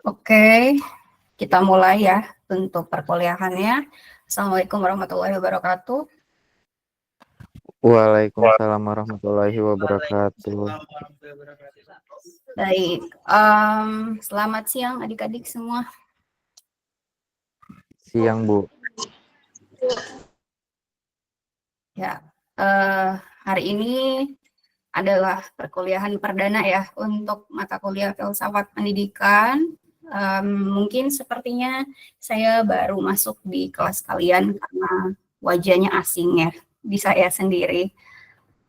Oke, kita mulai ya untuk perkuliahannya. Assalamualaikum warahmatullahi wabarakatuh. Waalaikumsalam warahmatullahi wabarakatuh. Baik, selamat siang adik-adik semua. Siang, Bu. Ya, hari ini adalah perkuliahan perdana ya untuk mata kuliah filsafat pendidikan. Mungkin sepertinya saya baru masuk di kelas kalian karena wajahnya asing ya di saya sendiri.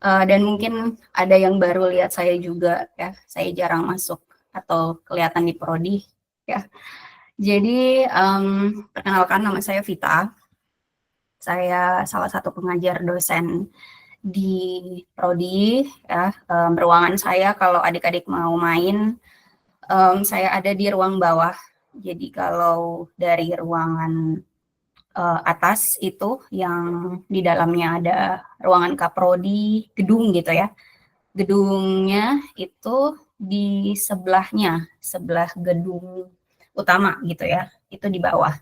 Dan mungkin ada yang baru lihat saya juga ya, saya jarang masuk atau kelihatan di prodi ya. Jadi perkenalkan, nama saya Vita. Saya salah satu pengajar dosen di prodi ya. Ruangan saya kalau adik-adik mau main, saya ada di ruang bawah. Jadi kalau dari ruangan atas itu yang di dalamnya ada ruangan kaprodi, gedung gitu ya. Gedungnya itu di sebelahnya, sebelah gedung utama gitu ya, itu di bawah.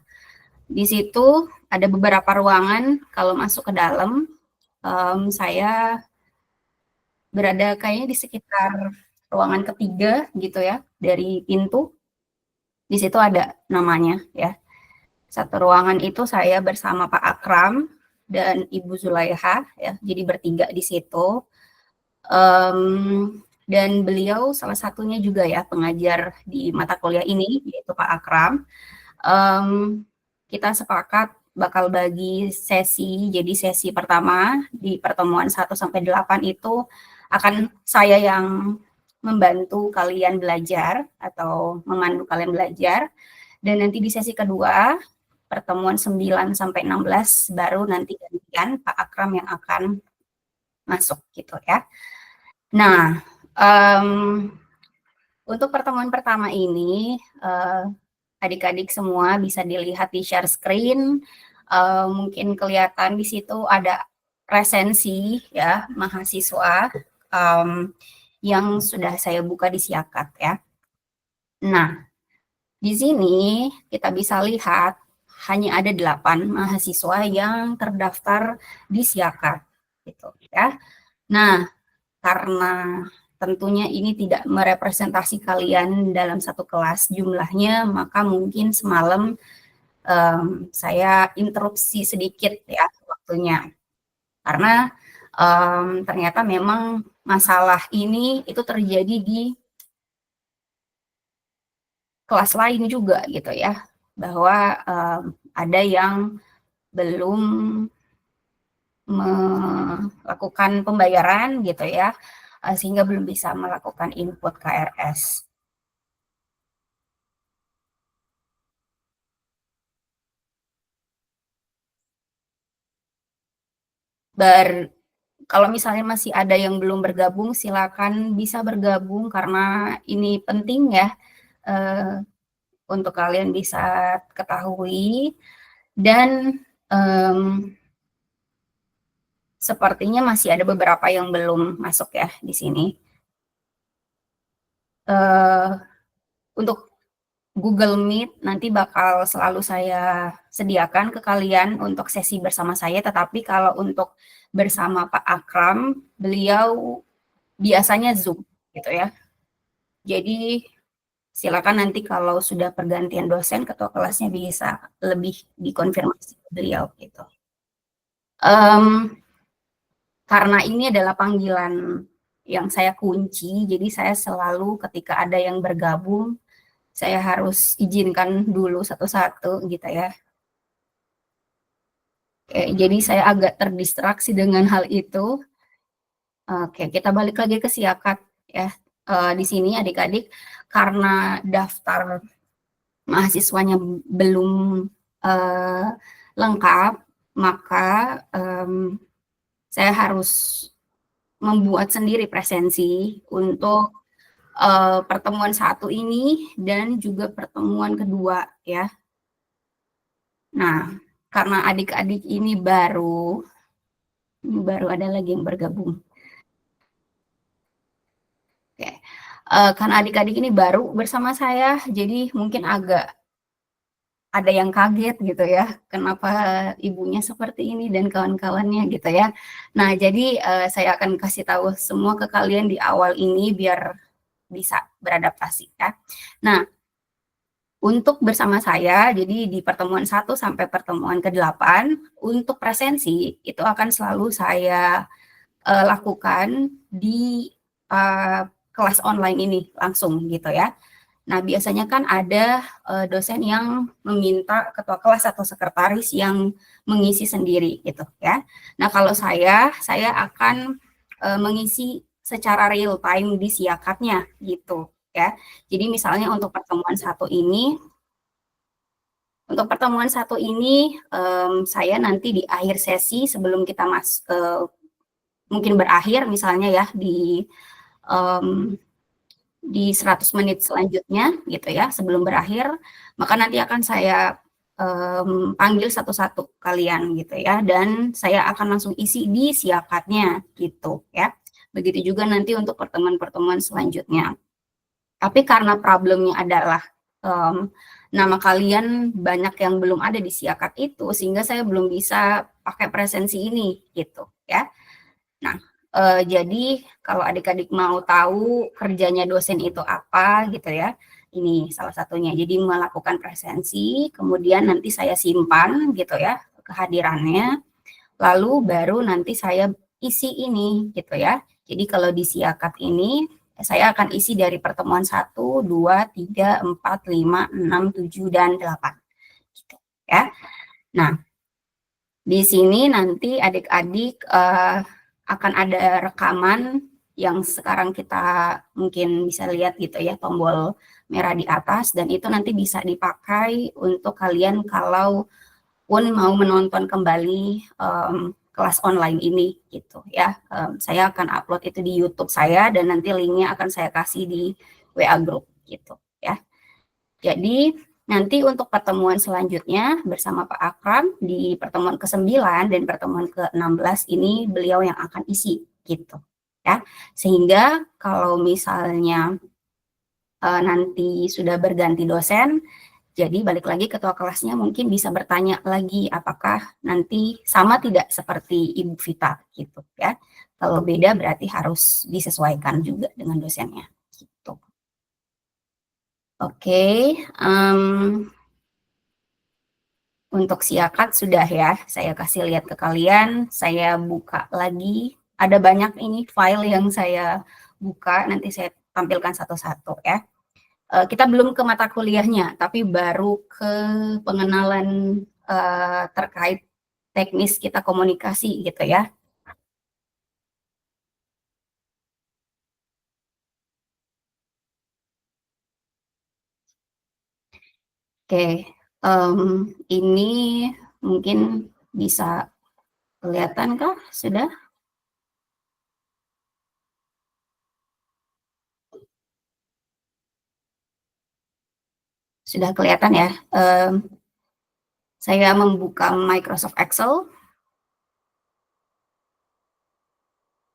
Di situ ada beberapa ruangan, kalau masuk ke dalam, saya berada kayaknya di sekitar ruangan ketiga gitu ya, dari pintu. Di situ ada namanya ya. Satu ruangan itu saya bersama Pak Akram dan Ibu Zulaiha ya, jadi bertiga di situ. Dan beliau salah satunya juga ya pengajar di mata kuliah ini, yaitu Pak Akram. Kita sepakat bakal bagi sesi, jadi sesi pertama di pertemuan 1-8 itu akan saya yang membantu kalian belajar atau memandu kalian belajar, dan nanti di sesi kedua pertemuan 9-16 baru nanti gantian Pak Akram yang akan masuk gitu ya. Nah, untuk pertemuan pertama ini, adik-adik semua bisa dilihat di share screen, mungkin kelihatan di situ ada resensi ya mahasiswa yang sudah saya buka di Siakat ya. Nah, di sini kita bisa lihat hanya ada 8 mahasiswa yang terdaftar di Siakat gitu ya. Nah, karena tentunya ini tidak merepresentasi kalian dalam satu kelas jumlahnya, maka mungkin semalam saya interupsi sedikit ya waktunya. Karena ternyata memang masalah ini itu terjadi di kelas lain juga gitu ya, bahwa ada yang belum melakukan pembayaran gitu ya, sehingga belum bisa melakukan input KRS. Kalau misalnya masih ada yang belum bergabung, silakan bisa bergabung karena ini penting ya untuk kalian bisa ketahui. Dan sepertinya masih ada beberapa yang belum masuk ya di sini. Untuk Google Meet nanti bakal selalu saya sediakan ke kalian untuk sesi bersama saya, tetapi kalau untuk bersama Pak Akram, beliau biasanya Zoom gitu ya. Jadi silakan nanti kalau sudah pergantian dosen, ketua kelasnya bisa lebih dikonfirmasi ke beliau gitu. Karena ini adalah panggilan yang saya kunci, jadi saya selalu ketika ada yang bergabung, saya harus izinkan dulu satu-satu gitu ya. Oke, jadi saya agak terdistraksi dengan hal itu. Oke, kita balik lagi ke Siakat ya. Di sini adik-adik, karena daftar mahasiswanya belum lengkap, maka saya harus membuat sendiri presensi untuk pertemuan 1 ini dan juga pertemuan kedua ya. Nah, karena adik-adik ini baru ada lagi yang bergabung. Oke, karena adik-adik ini baru bersama saya, jadi mungkin agak ada yang kaget gitu ya, kenapa ibunya seperti ini dan kawan-kawannya gitu ya. Nah, jadi, saya akan kasih tahu semua ke kalian di awal ini biar bisa beradaptasi ya. Nah, untuk bersama saya, jadi di pertemuan 1 sampai pertemuan ke-8, untuk presensi itu akan selalu saya, lakukan di, kelas online ini langsung gitu ya. Nah, biasanya kan ada, dosen yang meminta ketua kelas atau sekretaris yang mengisi sendiri gitu ya. Nah, kalau saya akan, mengisi secara real time di Siakatnya gitu ya. Jadi misalnya untuk pertemuan satu ini, saya nanti di akhir sesi sebelum kita mungkin berakhir misalnya ya mmm, di 100 menit selanjutnya gitu ya, sebelum berakhir, maka nanti akan saya, panggil satu-satu kalian gitu ya, dan saya akan langsung isi di Siakatnya gitu ya. Begitu juga nanti untuk pertemuan-pertemuan selanjutnya. Tapi karena problemnya adalah, nama kalian banyak yang belum ada di Siakat itu, sehingga saya belum bisa pakai presensi ini gitu ya. Nah, jadi kalau adik-adik mau tahu kerjanya dosen itu apa gitu ya, ini salah satunya. Jadi melakukan presensi, kemudian nanti saya simpan gitu ya kehadirannya, lalu baru nanti saya isi ini gitu ya. Jadi kalau di Siakat ini saya akan isi dari pertemuan 1, 2, 3, 4, 5, 6, 7, dan 8 gitu ya. Nah, di sini nanti adik-adik, akan ada rekaman yang sekarang kita mungkin bisa lihat gitu ya, tombol merah di atas, dan itu nanti bisa dipakai untuk kalian kalau pun mau menonton kembali, kelas online ini gitu ya. Saya akan upload itu di YouTube saya dan nanti linknya akan saya kasih di WA Group gitu ya. Jadi nanti untuk pertemuan selanjutnya bersama Pak Akram di pertemuan ke-9 dan pertemuan ke-16 ini beliau yang akan isi gitu ya. Sehingga kalau misalnya nanti sudah berganti dosen, jadi balik lagi ketua kelasnya mungkin bisa bertanya lagi apakah nanti sama tidak seperti Ibu Vita gitu ya. Kalau beda berarti harus disesuaikan juga dengan dosennya gitu. Oke, untuk Siakat sudah ya, saya kasih lihat ke kalian, saya buka lagi, ada banyak ini file yang saya buka, nanti saya tampilkan satu-satu ya. Kita belum ke mata kuliahnya, tapi baru ke pengenalan, terkait teknis kita komunikasi gitu ya. Oke, ini mungkin bisa kelihatan kah? Sudah? Sudah kelihatan ya? Saya membuka Microsoft Excel.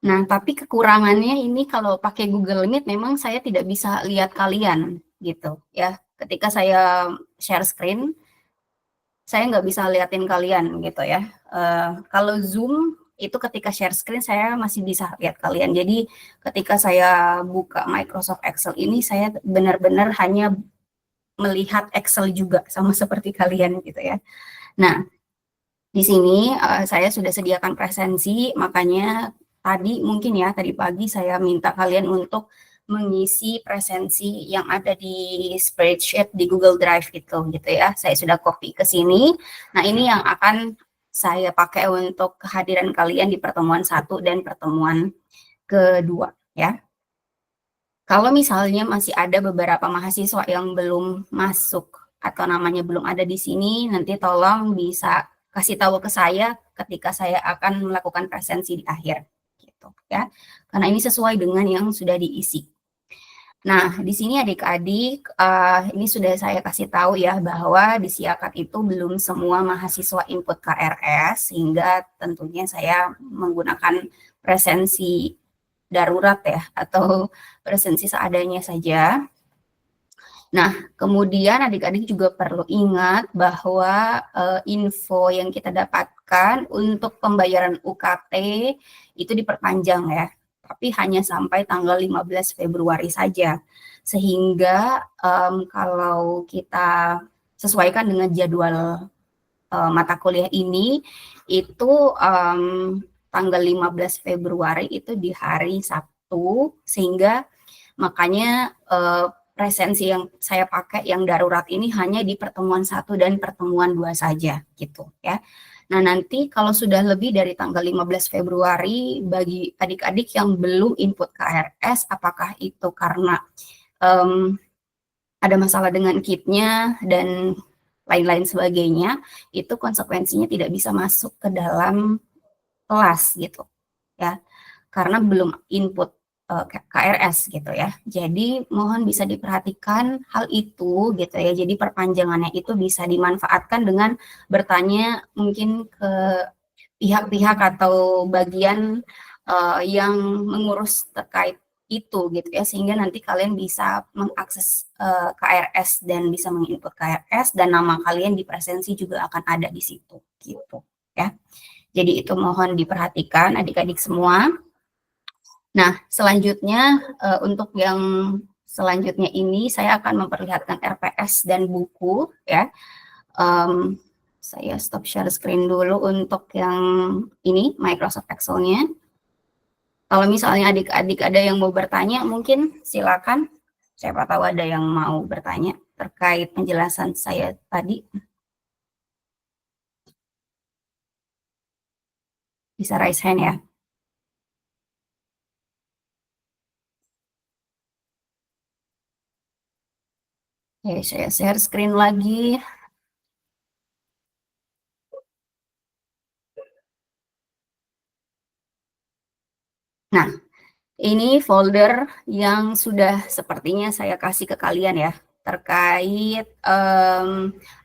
Nah, tapi kekurangannya ini kalau pakai Google Meet memang saya tidak bisa lihat kalian gitu ya. Ketika saya share screen, saya nggak bisa liatin kalian gitu ya. Kalau Zoom itu ketika share screen saya masih bisa lihat kalian. Jadi ketika saya buka Microsoft Excel ini saya benar-benar hanya melihat Excel juga sama seperti kalian gitu ya. Nah, di sini saya sudah sediakan presensi, makanya tadi pagi saya minta kalian untuk mengisi presensi yang ada di spreadsheet di Google Drive gitu ya. Saya sudah copy ke sini. Nah, ini yang akan saya pakai untuk kehadiran kalian di pertemuan 1 dan pertemuan kedua ya. Kalau misalnya masih ada beberapa mahasiswa yang belum masuk atau namanya belum ada di sini, nanti tolong bisa kasih tahu ke saya ketika saya akan melakukan presensi di akhir gitu ya. Karena ini sesuai dengan yang sudah diisi. Nah, di sini adik-adik, ini sudah saya kasih tahu ya bahwa di Siakat itu belum semua mahasiswa input KRS, sehingga tentunya saya menggunakan presensi darurat ya, atau presensi seadanya saja. Nah, kemudian adik-adik juga perlu ingat bahwa info yang kita dapatkan untuk pembayaran UKT itu diperpanjang ya, tapi hanya sampai tanggal 15 Februari saja. Sehingga kalau kita sesuaikan dengan jadwal mata kuliah ini, itu tanggal 15 Februari itu di hari Sabtu, sehingga makanya presensi yang saya pakai yang darurat ini hanya di pertemuan 1 dan pertemuan 2 saja gitu ya. Nah, nanti kalau sudah lebih dari tanggal 15 Februari, bagi adik-adik yang belum input KRS, apakah itu karena ada masalah dengan kitnya dan lain-lain sebagainya, itu konsekuensinya tidak bisa masuk ke dalam kelas gitu ya, karena belum input KRS gitu ya. Jadi mohon bisa diperhatikan hal itu gitu ya. Jadi perpanjangannya itu bisa dimanfaatkan dengan bertanya mungkin ke pihak-pihak atau bagian yang mengurus terkait itu gitu ya, sehingga nanti kalian bisa mengakses KRS dan bisa menginput KRS, dan nama kalian di presensi juga akan ada di situ gitu ya. Jadi itu mohon diperhatikan adik-adik semua. Nah, selanjutnya untuk yang selanjutnya ini saya akan memperlihatkan RPS dan buku ya. Saya stop share screen dulu untuk yang ini Microsoft Excel-nya. Kalau misalnya adik-adik ada yang mau bertanya, mungkin silakan. Siapa tahu ada yang mau bertanya terkait penjelasan saya tadi. Bisa raise hand ya. Oke, saya share screen lagi. Nah, ini folder yang sudah sepertinya saya kasih ke kalian ya, terkait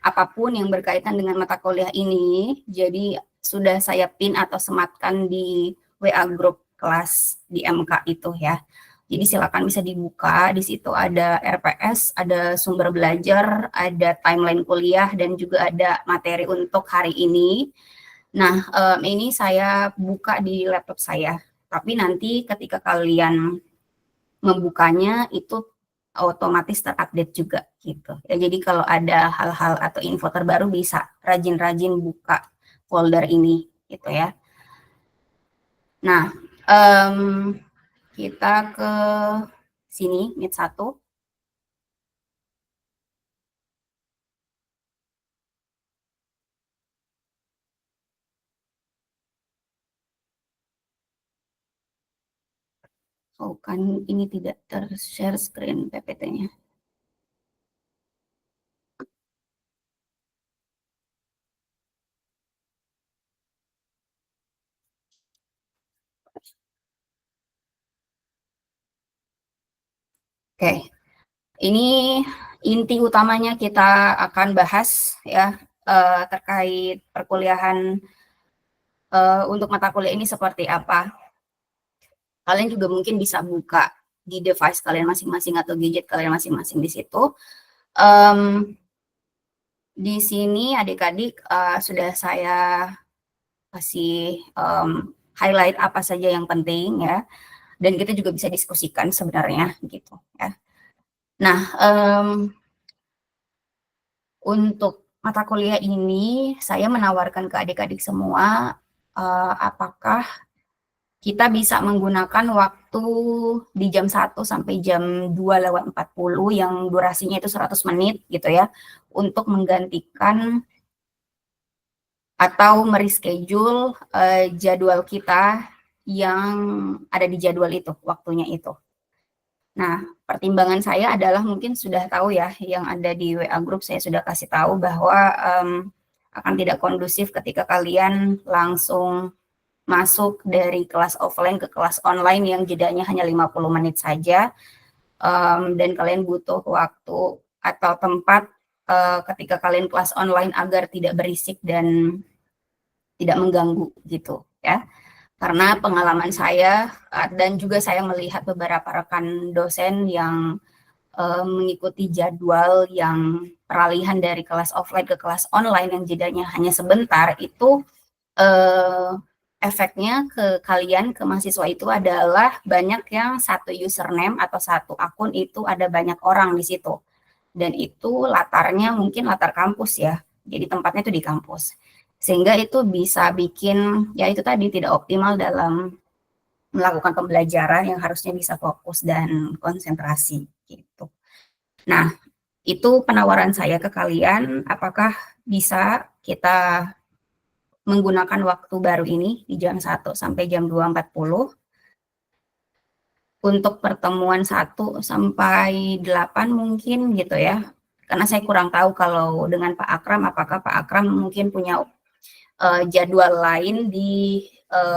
apapun yang berkaitan dengan mata kuliah ini. Jadi sudah saya pin atau sematkan di WA grup kelas di MK itu ya. Jadi silakan bisa dibuka, di situ ada RPS, ada sumber belajar, ada timeline kuliah, dan juga ada materi untuk hari ini. Nah, ini saya buka di laptop saya, tapi nanti ketika kalian membukanya itu otomatis terupdate juga gitu. Ya, jadi kalau ada hal-hal atau info terbaru bisa rajin-rajin buka folder ini gitu ya. Nah, kita ke sini, Meet 1. Oh, kan ini tidak ter-share screen PPT-nya. Oke, ini inti utamanya kita akan bahas ya, terkait perkuliahan untuk mata kuliah ini seperti apa. Kalian juga mungkin bisa buka di device kalian masing-masing atau gadget kalian masing-masing di situ. Di sini adik-adik sudah saya kasih highlight apa saja yang penting ya, dan kita juga bisa diskusikan sebenarnya gitu ya. Nah, untuk mata kuliah ini saya menawarkan ke adik-adik semua apakah kita bisa menggunakan waktu di jam 1 sampai jam 2:40 yang durasinya itu 100 menit gitu ya, untuk menggantikan atau mereschedule jadwal kita yang ada di jadwal itu, waktunya itu. Nah, pertimbangan saya adalah mungkin sudah tahu ya, yang ada di WA group saya sudah kasih tahu bahwa akan tidak kondusif ketika kalian langsung masuk dari kelas offline ke kelas online yang jedanya hanya 50 menit saja, dan kalian butuh waktu atau tempat ketika kalian kelas online agar tidak berisik dan tidak mengganggu gitu ya. Karena pengalaman saya dan juga saya melihat beberapa rekan dosen yang mengikuti jadwal yang peralihan dari kelas offline ke kelas online yang jedanya hanya sebentar, itu efeknya ke kalian, ke mahasiswa itu adalah banyak yang satu username atau satu akun itu ada banyak orang di situ. Dan itu latarnya mungkin latar kampus ya. Jadi tempatnya itu di kampus. Sehingga itu bisa bikin ya itu tadi tidak optimal dalam melakukan pembelajaran yang harusnya bisa fokus dan konsentrasi gitu. Nah, itu penawaran saya ke kalian, apakah bisa kita menggunakan waktu baru ini di jam 1 sampai jam 2.40 untuk pertemuan 1 sampai 8 mungkin gitu ya. Karena saya kurang tahu kalau dengan Pak Akram, apakah Pak Akram mungkin punya jadwal lain di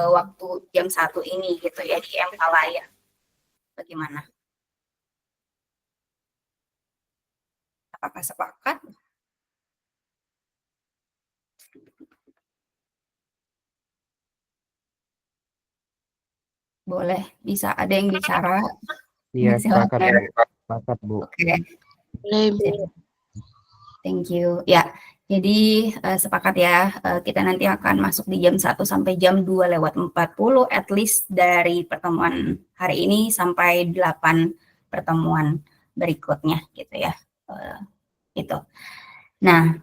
waktu jam 1 ini gitu ya di MK lain. Bagaimana? Apakah sepakat? Boleh, bisa ada yang bicara? Iya, sepakat, Silakan. Bu. Sepakat, Bu. Oke. Thank you. Ya, jadi sepakat ya, kita nanti akan masuk di jam 1 sampai jam 2:40 at least dari pertemuan hari ini sampai 8 pertemuan berikutnya gitu ya. Itu. Nah,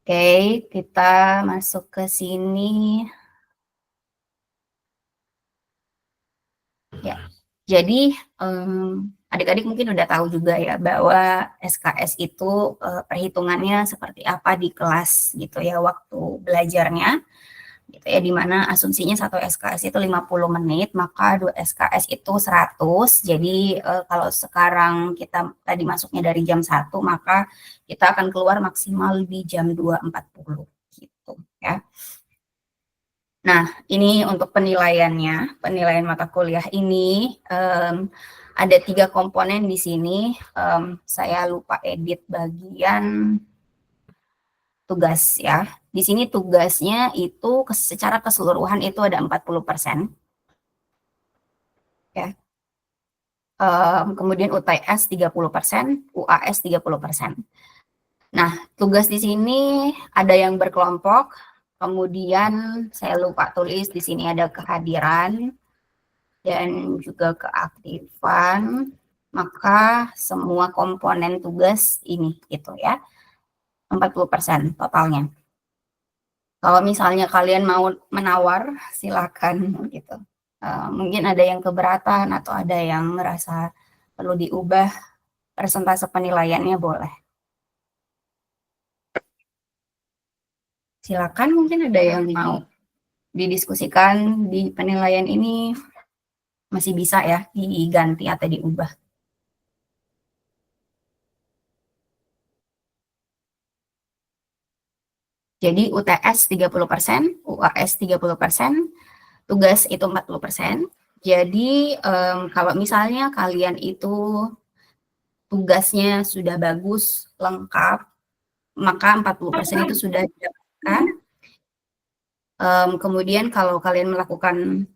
oke, kita masuk ke sini. Ya, jadi adik-adik mungkin udah tahu juga ya bahwa SKS itu perhitungannya seperti apa di kelas gitu ya waktu belajarnya gitu ya, dimana asumsinya satu SKS itu 50 menit, maka 2 SKS itu 100. Jadi kalau sekarang kita tadi masuknya dari jam 1, maka kita akan keluar maksimal di jam 2.40 gitu ya. Nah, ini untuk penilaiannya, penilaian mata kuliah ini ada 3 komponen di sini. Saya lupa edit bagian tugas ya. Di sini tugasnya itu secara keseluruhan itu ada 40%. Ya. Kemudian UTS 30%, UAS 30%. Nah, tugas di sini ada yang berkelompok, kemudian saya lupa tulis di sini ada kehadiran dan juga keaktifan, maka semua komponen tugas ini gitu ya, 40% totalnya. Kalau misalnya kalian mau menawar, silakan gitu. Mungkin ada yang keberatan atau ada yang merasa perlu diubah persentase penilaiannya boleh. Silakan, mungkin ada yang mau didiskusikan di penilaian ini, masih bisa ya diganti atau diubah. Jadi UTS 30%, UAS 30%, tugas itu 40%. Jadi kalau misalnya kalian itu tugasnya sudah bagus, lengkap, maka 40% itu sudah didapatkan. Kemudian kalau kalian melakukan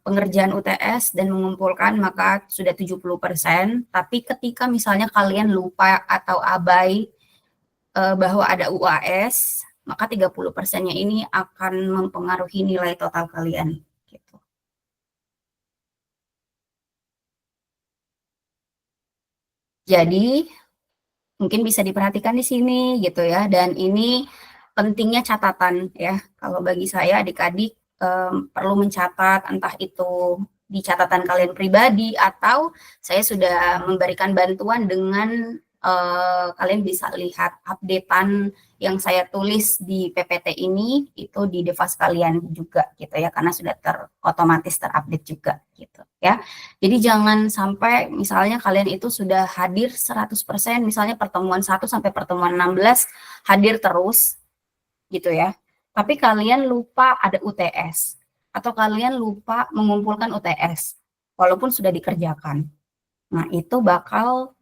pengerjaan UTS dan mengumpulkan, maka sudah 70%. Tapi ketika misalnya kalian lupa atau abai bahwa ada UAS, maka 30%-nya ini akan mempengaruhi nilai total kalian. Gitu. Jadi, mungkin bisa diperhatikan di sini gitu ya, dan ini pentingnya catatan ya. Kalau bagi saya adik-adik perlu mencatat, entah itu di catatan kalian pribadi atau saya sudah memberikan bantuan dengan kalian bisa lihat updatean yang saya tulis di PPT ini itu di device kalian juga gitu ya, karena sudah otomatis terupdate juga gitu ya. Jadi jangan sampai misalnya kalian itu sudah hadir 100%, misalnya pertemuan 1 sampai pertemuan 16 hadir terus gitu ya. Tapi kalian lupa ada UTS atau kalian lupa mengumpulkan UTS walaupun sudah dikerjakan. Nah, itu bakal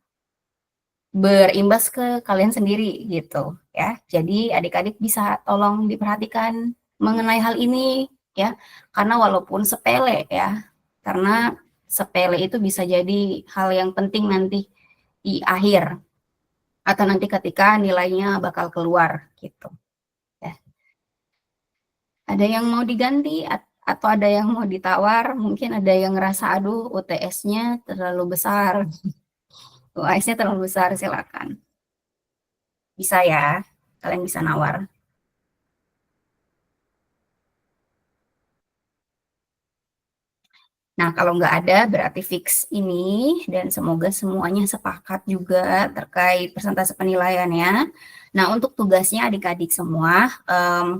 berimbas ke kalian sendiri gitu ya. Jadi adik-adik bisa tolong diperhatikan mengenai hal ini ya. Karena walaupun sepele ya, karena sepele itu bisa jadi hal yang penting nanti di akhir atau nanti ketika nilainya bakal keluar gitu ya. Ada yang mau diganti atau ada yang mau ditawar, mungkin ada yang ngerasa aduh UTS-nya terlalu besar, UAS-nya terlalu besar, silakan. Bisa ya, kalian bisa nawar. Nah, kalau nggak ada berarti fix ini dan semoga semuanya sepakat juga terkait persentase penilaiannya. Nah, untuk tugasnya adik-adik semua,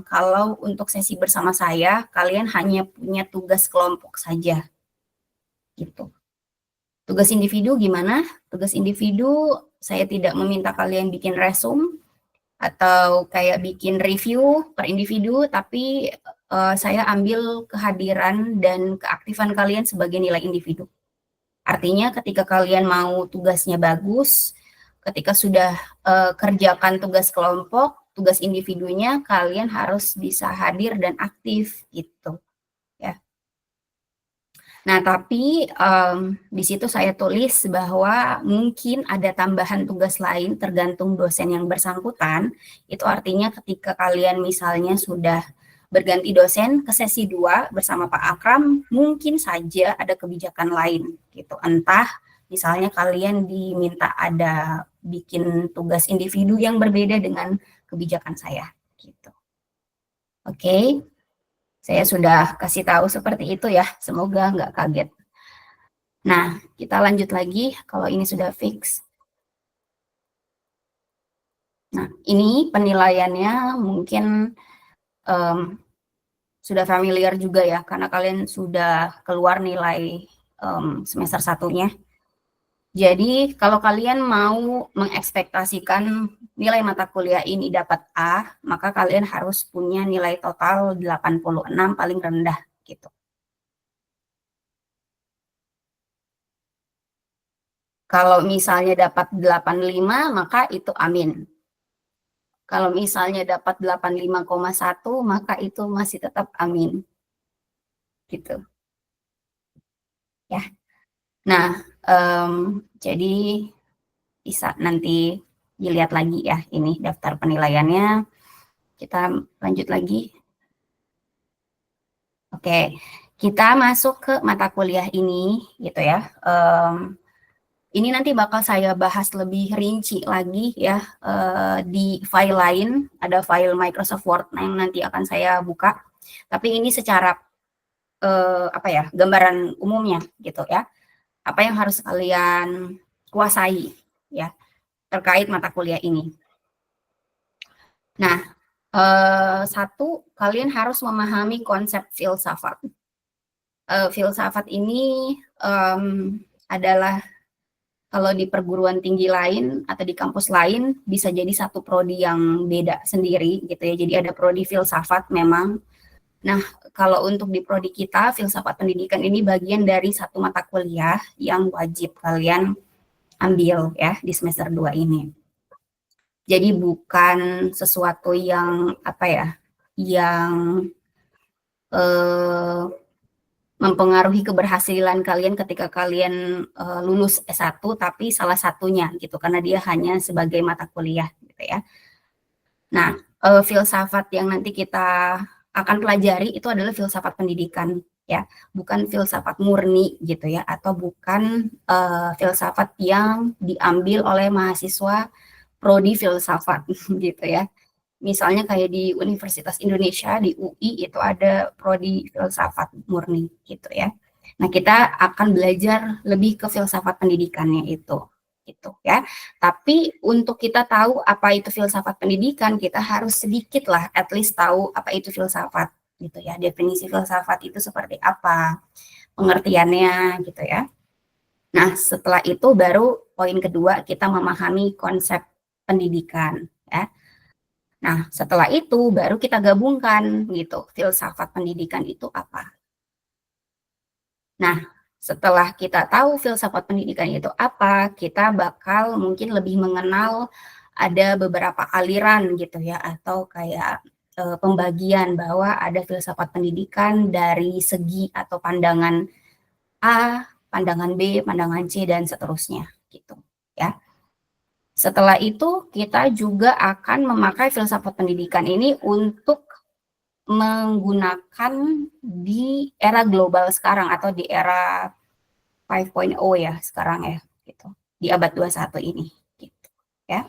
kalau untuk sesi bersama saya, kalian hanya punya tugas kelompok saja, gitu. Tugas individu gimana? Tugas individu, saya tidak meminta kalian bikin resume atau kayak bikin review per individu, tapi saya ambil kehadiran dan keaktifan kalian sebagai nilai individu. Artinya ketika kalian mau tugasnya bagus, ketika sudah kerjakan tugas kelompok, tugas individunya kalian harus bisa hadir dan aktif gitu ya. Nah, tapi di situ saya tulis bahwa mungkin ada tambahan tugas lain tergantung dosen yang bersangkutan. Itu artinya ketika kalian misalnya sudah berganti dosen ke sesi 2 bersama Pak Akram, mungkin saja ada kebijakan lain gitu. Entah misalnya kalian diminta ada bikin tugas individu yang berbeda dengan kebijakan saya gitu. Oke. Saya sudah kasih tahu seperti itu ya, semoga nggak kaget. Nah, kita lanjut lagi kalau ini sudah fix. Nah, ini penilaiannya mungkin sudah familiar juga ya, karena kalian sudah keluar nilai semester 1-nya. Jadi, kalau kalian mau mengekspektasikan nilai mata kuliah ini dapat A, maka kalian harus punya nilai total 86 paling rendah gitu. Kalau misalnya dapat 85, maka itu amin. Kalau misalnya dapat 85,1, maka itu masih tetap amin. Gitu. Ya. Nah, jadi bisa nanti dilihat lagi ya, ini daftar penilaiannya. Kita lanjut lagi. Oke, kita masuk ke mata kuliah ini, gitu ya. Ini nanti bakal saya bahas lebih rinci lagi ya di file lain, ada file Microsoft Word yang nanti akan saya buka. Tapi ini secara apa ya, gambaran umumnya gitu ya. Apa yang harus kalian kuasai ya terkait mata kuliah ini. Nah, satu, kalian harus memahami konsep filsafat. Filsafat ini adalah kalau di perguruan tinggi lain atau di kampus lain bisa jadi satu prodi yang beda sendiri gitu ya. Jadi ada prodi filsafat memang. Nah, kalau untuk di prodi kita, filsafat pendidikan ini bagian dari satu mata kuliah yang wajib kalian ambil ya di semester 2 ini. Jadi bukan sesuatu yang apa ya, yang mempengaruhi keberhasilan kalian ketika kalian lulus S1, tapi salah satunya gitu, karena dia hanya sebagai mata kuliah gitu ya. Nah, filsafat yang nanti kita akan pelajari itu adalah filsafat pendidikan ya, bukan filsafat murni gitu ya, atau bukan filsafat yang diambil oleh mahasiswa prodi filsafat gitu ya. Misalnya kayak di Universitas Indonesia, di UI itu ada prodi filsafat murni gitu ya. Nah, kita akan belajar lebih ke filsafat pendidikannya itu gitu ya. Tapi untuk kita tahu apa itu filsafat pendidikan, kita harus sedikit lah at least tahu apa itu filsafat gitu ya. Definisi filsafat itu seperti apa, pengertiannya gitu ya. Nah, setelah itu baru poin kedua kita memahami konsep pendidikan ya. Nah, setelah itu baru kita gabungkan gitu, filsafat pendidikan itu apa. Nah, setelah kita tahu filsafat pendidikan itu apa, kita bakal mungkin lebih mengenal ada beberapa aliran gitu ya, atau kayak pembagian bahwa ada filsafat pendidikan dari segi atau pandangan A, pandangan B, pandangan C, dan seterusnya gitu ya. Setelah itu kita juga akan memakai filsafat pendidikan ini untuk menggunakan di era global sekarang atau di era 5.0 ya sekarang ya gitu. Di abad 21 ini gitu ya.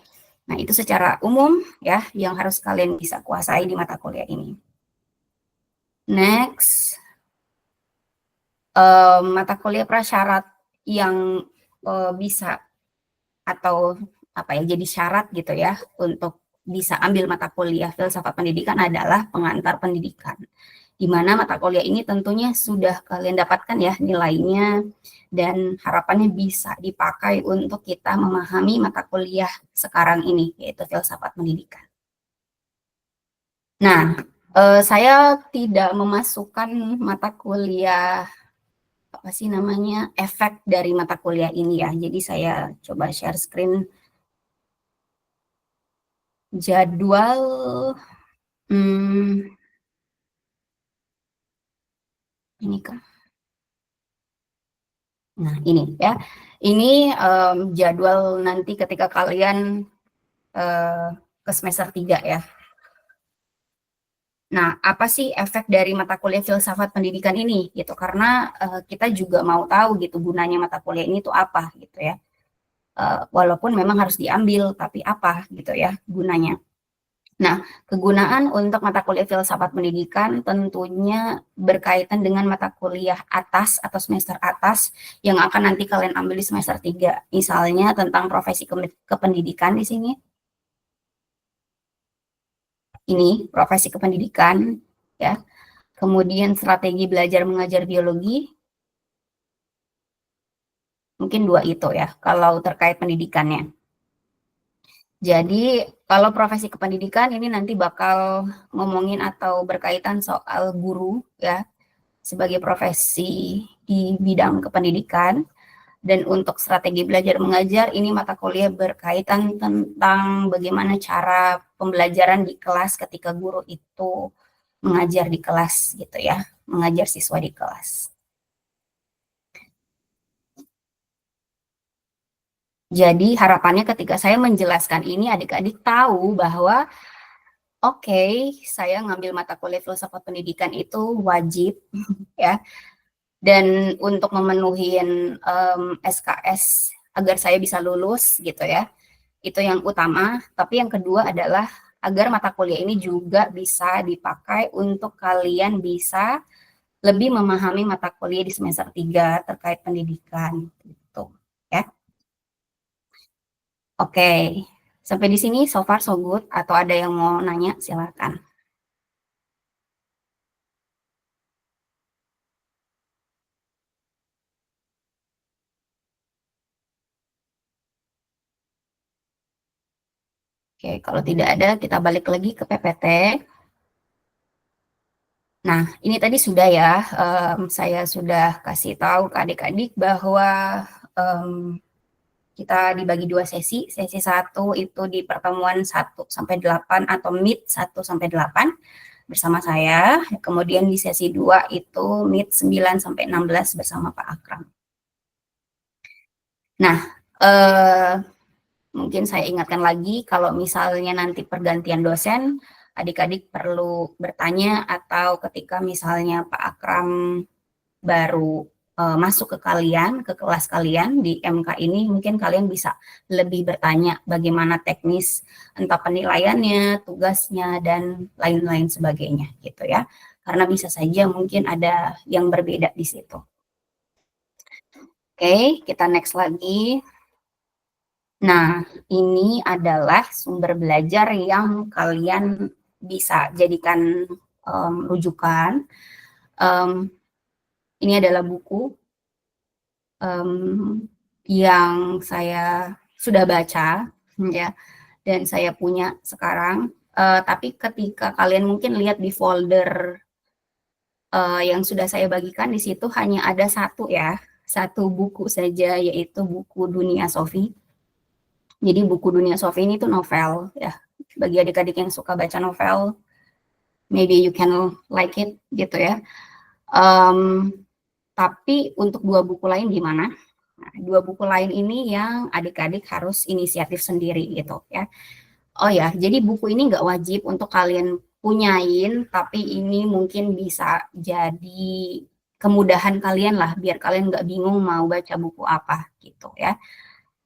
Nah, itu secara umum ya yang harus kalian bisa kuasai di mata kuliah ini. Next, mata kuliah prasyarat yang bisa atau apa ya jadi syarat gitu ya untuk bisa ambil mata kuliah filsafat pendidikan adalah pengantar pendidikan. Di mana mata kuliah ini tentunya sudah kalian dapatkan ya nilainya dan harapannya bisa dipakai untuk kita memahami mata kuliah sekarang ini yaitu filsafat pendidikan. Nah, saya tidak memasukkan mata kuliah apa sih namanya efek dari mata kuliah ini ya. Jadi saya coba share screen jadwal. Ini kan. Nah, ini ya. Ini jadwal nanti ketika kalian ke semester 3 ya. Nah, apa sih efek dari mata kuliah filsafat pendidikan ini gitu? Karena kita juga mau tahu gitu gunanya mata kuliah ini tuh apa gitu ya. Walaupun memang harus diambil, tapi apa gitu ya gunanya. Nah, kegunaan untuk mata kuliah filsafat pendidikan tentunya berkaitan dengan mata kuliah atas atau semester atas yang akan nanti kalian ambil di semester 3. Misalnya tentang profesi kependidikan di sini. Ini profesi kependidikan ya. Kemudian strategi belajar mengajar biologi. Mungkin 2 itu ya kalau terkait pendidikannya. Jadi kalau profesi kependidikan ini nanti bakal ngomongin atau berkaitan soal guru ya sebagai profesi di bidang kependidikan. Dan untuk strategi belajar mengajar ini mata kuliah berkaitan tentang bagaimana cara pembelajaran di kelas ketika guru itu mengajar di kelas gitu ya, mengajar siswa di kelas. Jadi harapannya ketika saya menjelaskan ini adik-adik tahu bahwa oke, saya ngambil mata kuliah filsafat pendidikan itu wajib ya. Dan untuk memenuhi SKS agar saya bisa lulus gitu ya. Itu yang utama, tapi yang kedua adalah agar mata kuliah ini juga bisa dipakai untuk kalian bisa lebih memahami mata kuliah di semester 3 terkait pendidikan gitu ya. Oke, sampai di sini so far so good atau ada yang mau nanya silakan. Oke, kalau tidak ada kita balik lagi ke PPT. Nah, ini tadi sudah ya, saya sudah kasih tahu ke adik-adik bahwa kita dibagi 2 sesi. Sesi 1 itu di pertemuan 1 sampai 8 atau meet 1 sampai 8 bersama saya. Kemudian di sesi 2 itu meet 9 sampai 16 bersama Pak Akram. Nah, mungkin saya ingatkan lagi kalau misalnya nanti pergantian dosen, adik-adik perlu bertanya atau ketika misalnya Pak Akram baru masuk ke kalian, ke kelas kalian di MK ini, mungkin kalian bisa lebih bertanya bagaimana teknis entah penilaiannya, tugasnya, dan lain-lain sebagainya gitu ya. Karena bisa saja mungkin ada yang berbeda di situ. Oke, kita next lagi. Nah, ini adalah sumber belajar yang kalian bisa jadikan rujukan. Ini adalah buku yang saya sudah baca ya dan saya punya sekarang. Tapi ketika kalian mungkin lihat di folder yang sudah saya bagikan di situ hanya ada satu buku saja yaitu buku Dunia Sofi. Jadi buku Dunia Sofi ini tuh novel ya bagi adik-adik yang suka baca novel. maybe you can like it gitu ya. Um, tapi untuk 2 buku lain gimana? Nah, 2 buku lain ini yang adik-adik harus inisiatif sendiri gitu ya. Oh ya, jadi buku ini nggak wajib untuk kalian punyain, tapi ini mungkin bisa jadi kemudahan kalian lah, biar kalian nggak bingung mau baca buku apa gitu ya.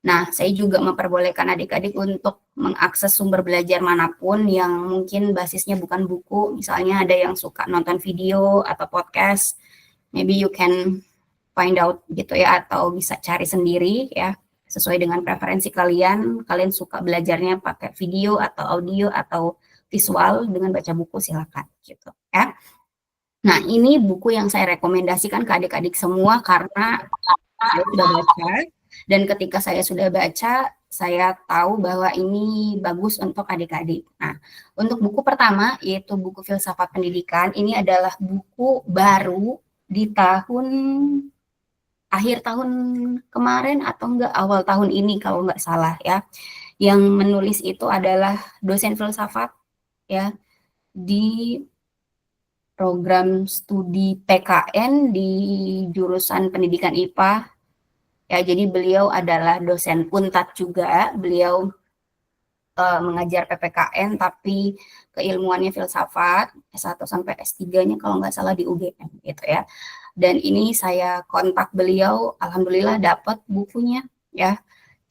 Nah, saya juga memperbolehkan adik-adik untuk mengakses sumber belajar manapun yang mungkin basisnya bukan buku. Misalnya ada yang suka nonton video atau podcast, maybe you can find out gitu ya, atau bisa cari sendiri ya, sesuai dengan preferensi kalian. Kalian suka belajarnya pakai video atau audio atau visual dengan baca buku, silakan gitu ya. Nah, ini buku yang saya rekomendasikan ke adik-adik semua karena saya sudah baca, dan ketika saya sudah baca, saya tahu bahwa ini bagus untuk adik-adik. Nah, untuk buku pertama, yaitu buku Filsafat Pendidikan, ini adalah buku baru di akhir tahun kemarin atau enggak awal tahun ini kalau enggak salah ya. Yang menulis itu adalah dosen filsafat ya di program studi PKN di jurusan pendidikan IPA. Ya, jadi beliau adalah dosen Unpad juga. Beliau mengajar PPKN tapi keilmuannya filsafat, S1 sampai S3-nya kalau nggak salah di UGM gitu ya. Dan ini saya kontak beliau, alhamdulillah dapat bukunya ya.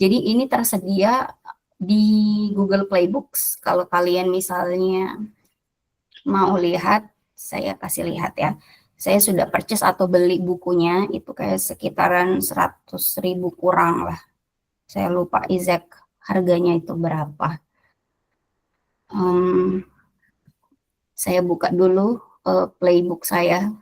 Jadi ini tersedia di Google Play Books. Kalau kalian misalnya mau lihat, saya kasih lihat ya. Saya sudah purchase atau beli bukunya, itu kayak sekitaran 100.000 kurang lah. Saya lupa exact harganya itu berapa. Saya buka dulu playbook saya.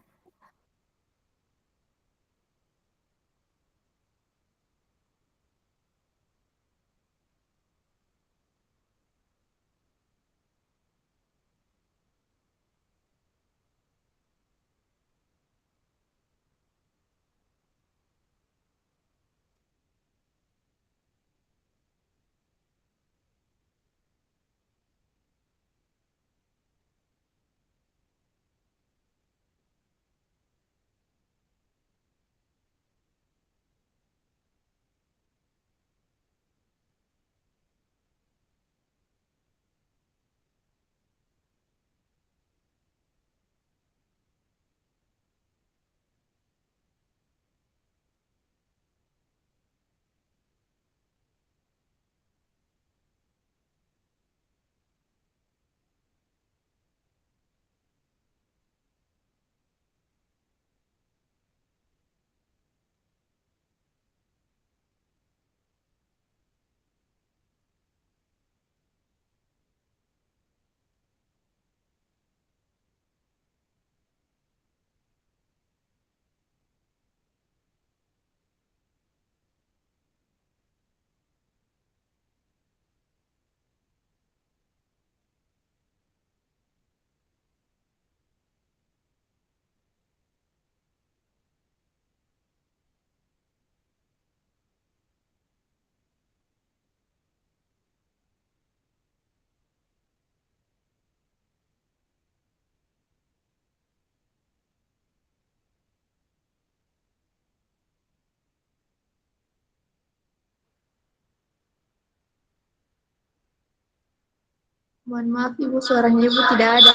Mohon maaf Ibu, suaranya Ibu tidak ada.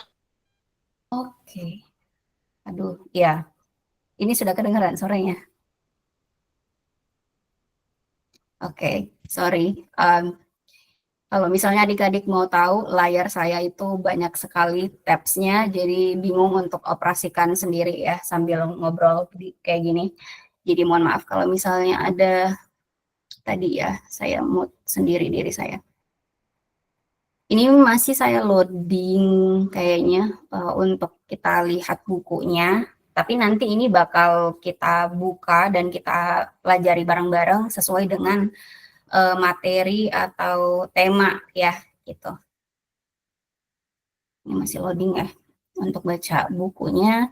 Oke. Aduh, ya. Ini sudah kedengaran suaranya. Oke, sorry. Kalau misalnya adik-adik mau tahu, layar saya itu banyak sekali tabs-nya, jadi bingung untuk operasikan sendiri ya sambil ngobrol kayak gini. Jadi mohon maaf kalau misalnya ada tadi ya, saya mute sendiri diri saya. Ini masih saya loading kayaknya untuk kita lihat bukunya, tapi nanti ini bakal kita buka dan kita pelajari bareng-bareng sesuai dengan materi atau tema ya gitu. Ini masih loading ya untuk baca bukunya.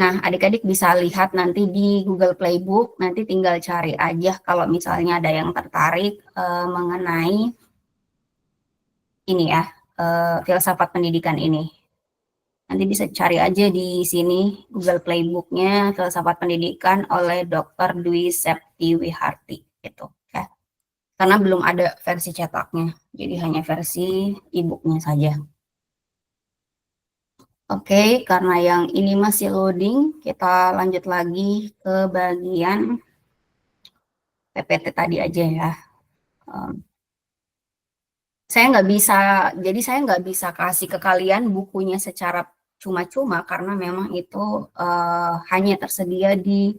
Nah, adik-adik bisa lihat nanti di Google Playbook, nanti tinggal cari aja kalau misalnya ada yang tertarik mengenai ini ya, filsafat pendidikan ini. Nanti bisa cari aja di sini Google Playbook-nya Filsafat Pendidikan oleh Dr. Dwi Septiwiharti gitu ya. Karena belum ada versi cetaknya, jadi hanya versi e-booknya saja. Oke, karena yang ini masih loading, kita lanjut lagi ke bagian PPT tadi aja ya. Saya nggak bisa kasih ke kalian bukunya secara cuma-cuma karena memang itu hanya tersedia di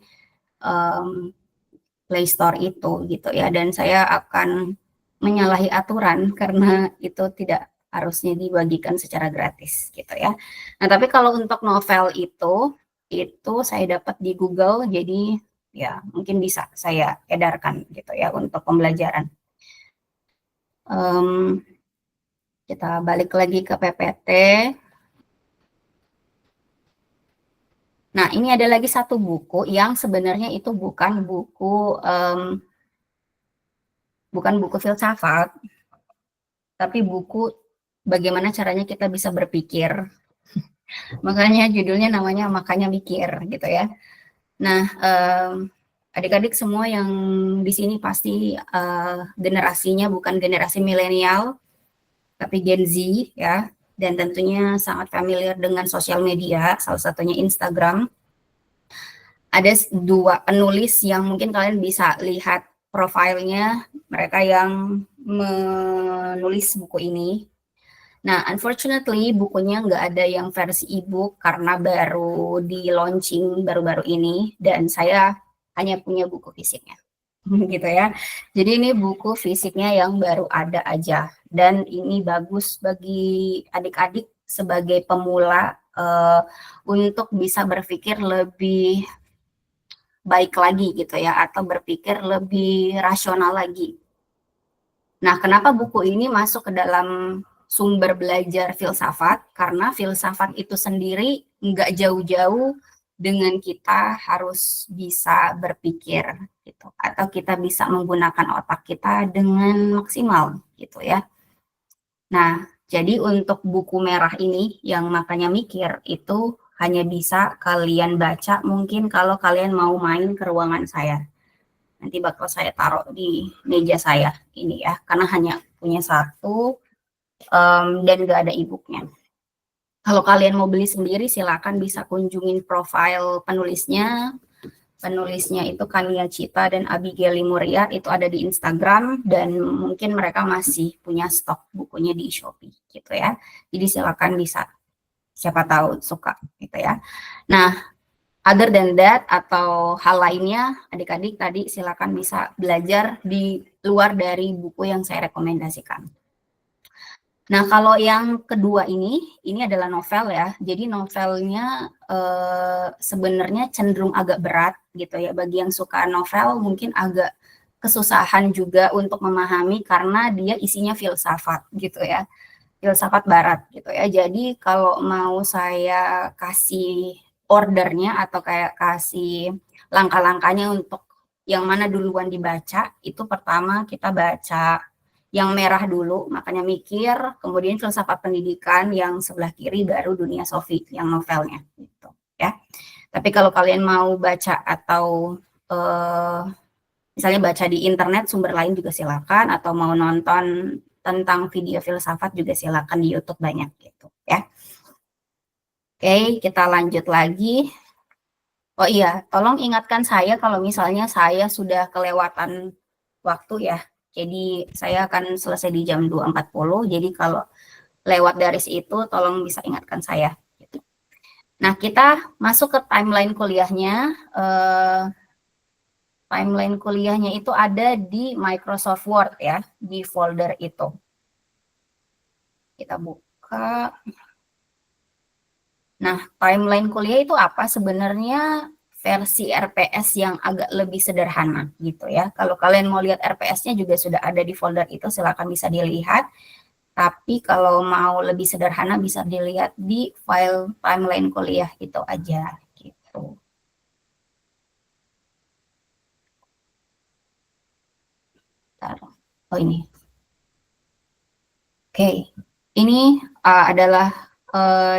Play Store itu gitu ya, dan saya akan menyalahi aturan karena itu tidak harusnya dibagikan secara gratis gitu ya. Nah, tapi kalau untuk novel itu saya dapat di Google, jadi ya mungkin bisa saya edarkan gitu ya untuk pembelajaran. Kita balik lagi ke PPT. Nah, ini ada lagi satu buku yang sebenarnya itu bukan buku filsafat, tapi buku bagaimana caranya kita bisa berpikir. Makanya judulnya namanya Makanya Mikir gitu ya. Nah, adik-adik semua yang di sini pasti generasinya bukan generasi milenial, tapi Gen Z ya, dan tentunya sangat familiar dengan sosial media, salah satunya Instagram. Ada dua penulis yang mungkin kalian bisa lihat profilnya, mereka yang menulis buku ini. Nah, unfortunately bukunya nggak ada yang versi e-book karena baru di launching baru-baru ini, dan saya hanya punya buku fisiknya. Gitu ya. Jadi ini buku fisiknya yang baru ada aja, dan ini bagus bagi adik-adik sebagai pemula untuk bisa berpikir lebih baik lagi gitu ya, atau berpikir lebih rasional lagi. Nah, kenapa buku ini masuk ke dalam sumber belajar filsafat? Karena filsafat itu sendiri nggak jauh-jauh dengan kita harus bisa berpikir gitu, atau kita bisa menggunakan otak kita dengan maksimal gitu ya. Nah, jadi untuk buku merah ini yang Makanya Mikir itu hanya bisa kalian baca mungkin kalau kalian mau main ke ruangan saya. Nanti bakal saya taruh di meja saya ini ya, karena hanya punya satu dan nggak ada e-booknya. Kalau kalian mau beli sendiri silakan bisa kunjungin profil penulisnya. Penulisnya itu Kania Cita dan Abigail Muria, itu ada di Instagram, dan mungkin mereka masih punya stok bukunya di Shopee gitu ya. Jadi silakan bisa, siapa tahu suka gitu ya. Nah, other than that atau hal lainnya, adik-adik tadi silakan bisa belajar di luar dari buku yang saya rekomendasikan. Nah, kalau yang kedua ini adalah novel ya. Jadi novelnya sebenarnya cenderung agak berat gitu ya. Bagi yang suka novel mungkin agak kesusahan juga untuk memahami karena dia isinya filsafat gitu ya. Filsafat barat gitu ya. Jadi kalau mau saya kasih ordernya atau kayak kasih langkah-langkahnya untuk yang mana duluan dibaca, itu pertama kita baca yang merah dulu, Makanya Mikir, kemudian Filsafat Pendidikan, yang sebelah kiri baru Dunia Sofi yang novelnya gitu ya. Tapi kalau kalian mau baca atau misalnya baca di internet sumber lain juga silakan, atau mau nonton tentang video filsafat juga silakan di YouTube banyak gitu ya. Oke, kita lanjut lagi. Oh iya, tolong ingatkan saya kalau misalnya saya sudah kelewatan waktu ya. Jadi saya akan selesai di jam 2.40. Jadi kalau lewat dari situ tolong bisa ingatkan saya. Gitu. Nah, kita masuk ke timeline kuliahnya. Timeline kuliahnya itu ada di Microsoft Word ya, di folder itu. Kita buka. Nah, timeline kuliah itu apa? Sebenarnya versi RPS yang agak lebih sederhana gitu ya. Kalau kalian mau lihat RPS-nya juga sudah ada di folder itu, silakan bisa dilihat. Tapi kalau mau lebih sederhana bisa dilihat di file timeline kuliah itu aja gitu. Oh ini. Oke, ini adalah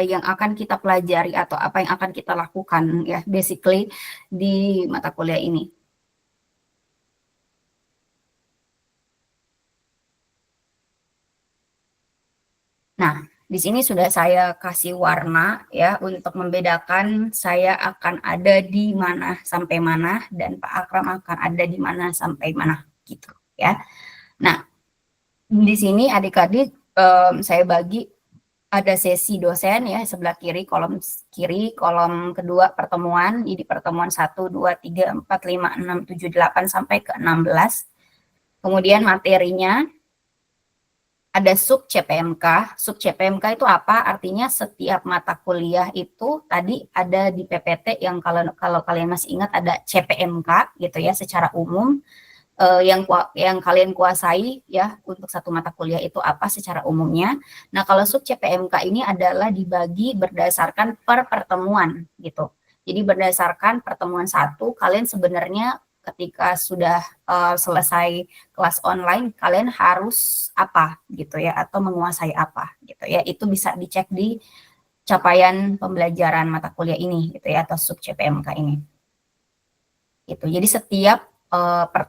yang akan kita pelajari atau apa yang akan kita lakukan ya basically di mata kuliah ini. Nah, di sini sudah saya kasih warna ya untuk membedakan saya akan ada di mana sampai mana dan Pak Akram akan ada di mana sampai mana gitu ya. Nah, di sini adik-adik saya bagi ada sesi dosen ya sebelah kiri, kolom kedua pertemuan, jadi pertemuan 1, 2, 3, 4, 5, 6, 7, 8 sampai ke 16. Kemudian materinya ada sub CPMK. Sub CPMK itu apa? Artinya setiap mata kuliah itu tadi ada di PPT yang kalau kalian masih ingat ada CPMK gitu ya secara umum. Yang kalian kuasai ya untuk satu mata kuliah itu apa secara umumnya. Nah, kalau sub CPMK ini adalah dibagi berdasarkan per pertemuan gitu. Jadi berdasarkan pertemuan 1, kalian sebenarnya ketika sudah selesai kelas online, kalian harus apa gitu ya, atau menguasai apa gitu ya. Itu bisa dicek di capaian pembelajaran mata kuliah ini gitu ya, atau sub CPMK ini. Gitu. Jadi setiap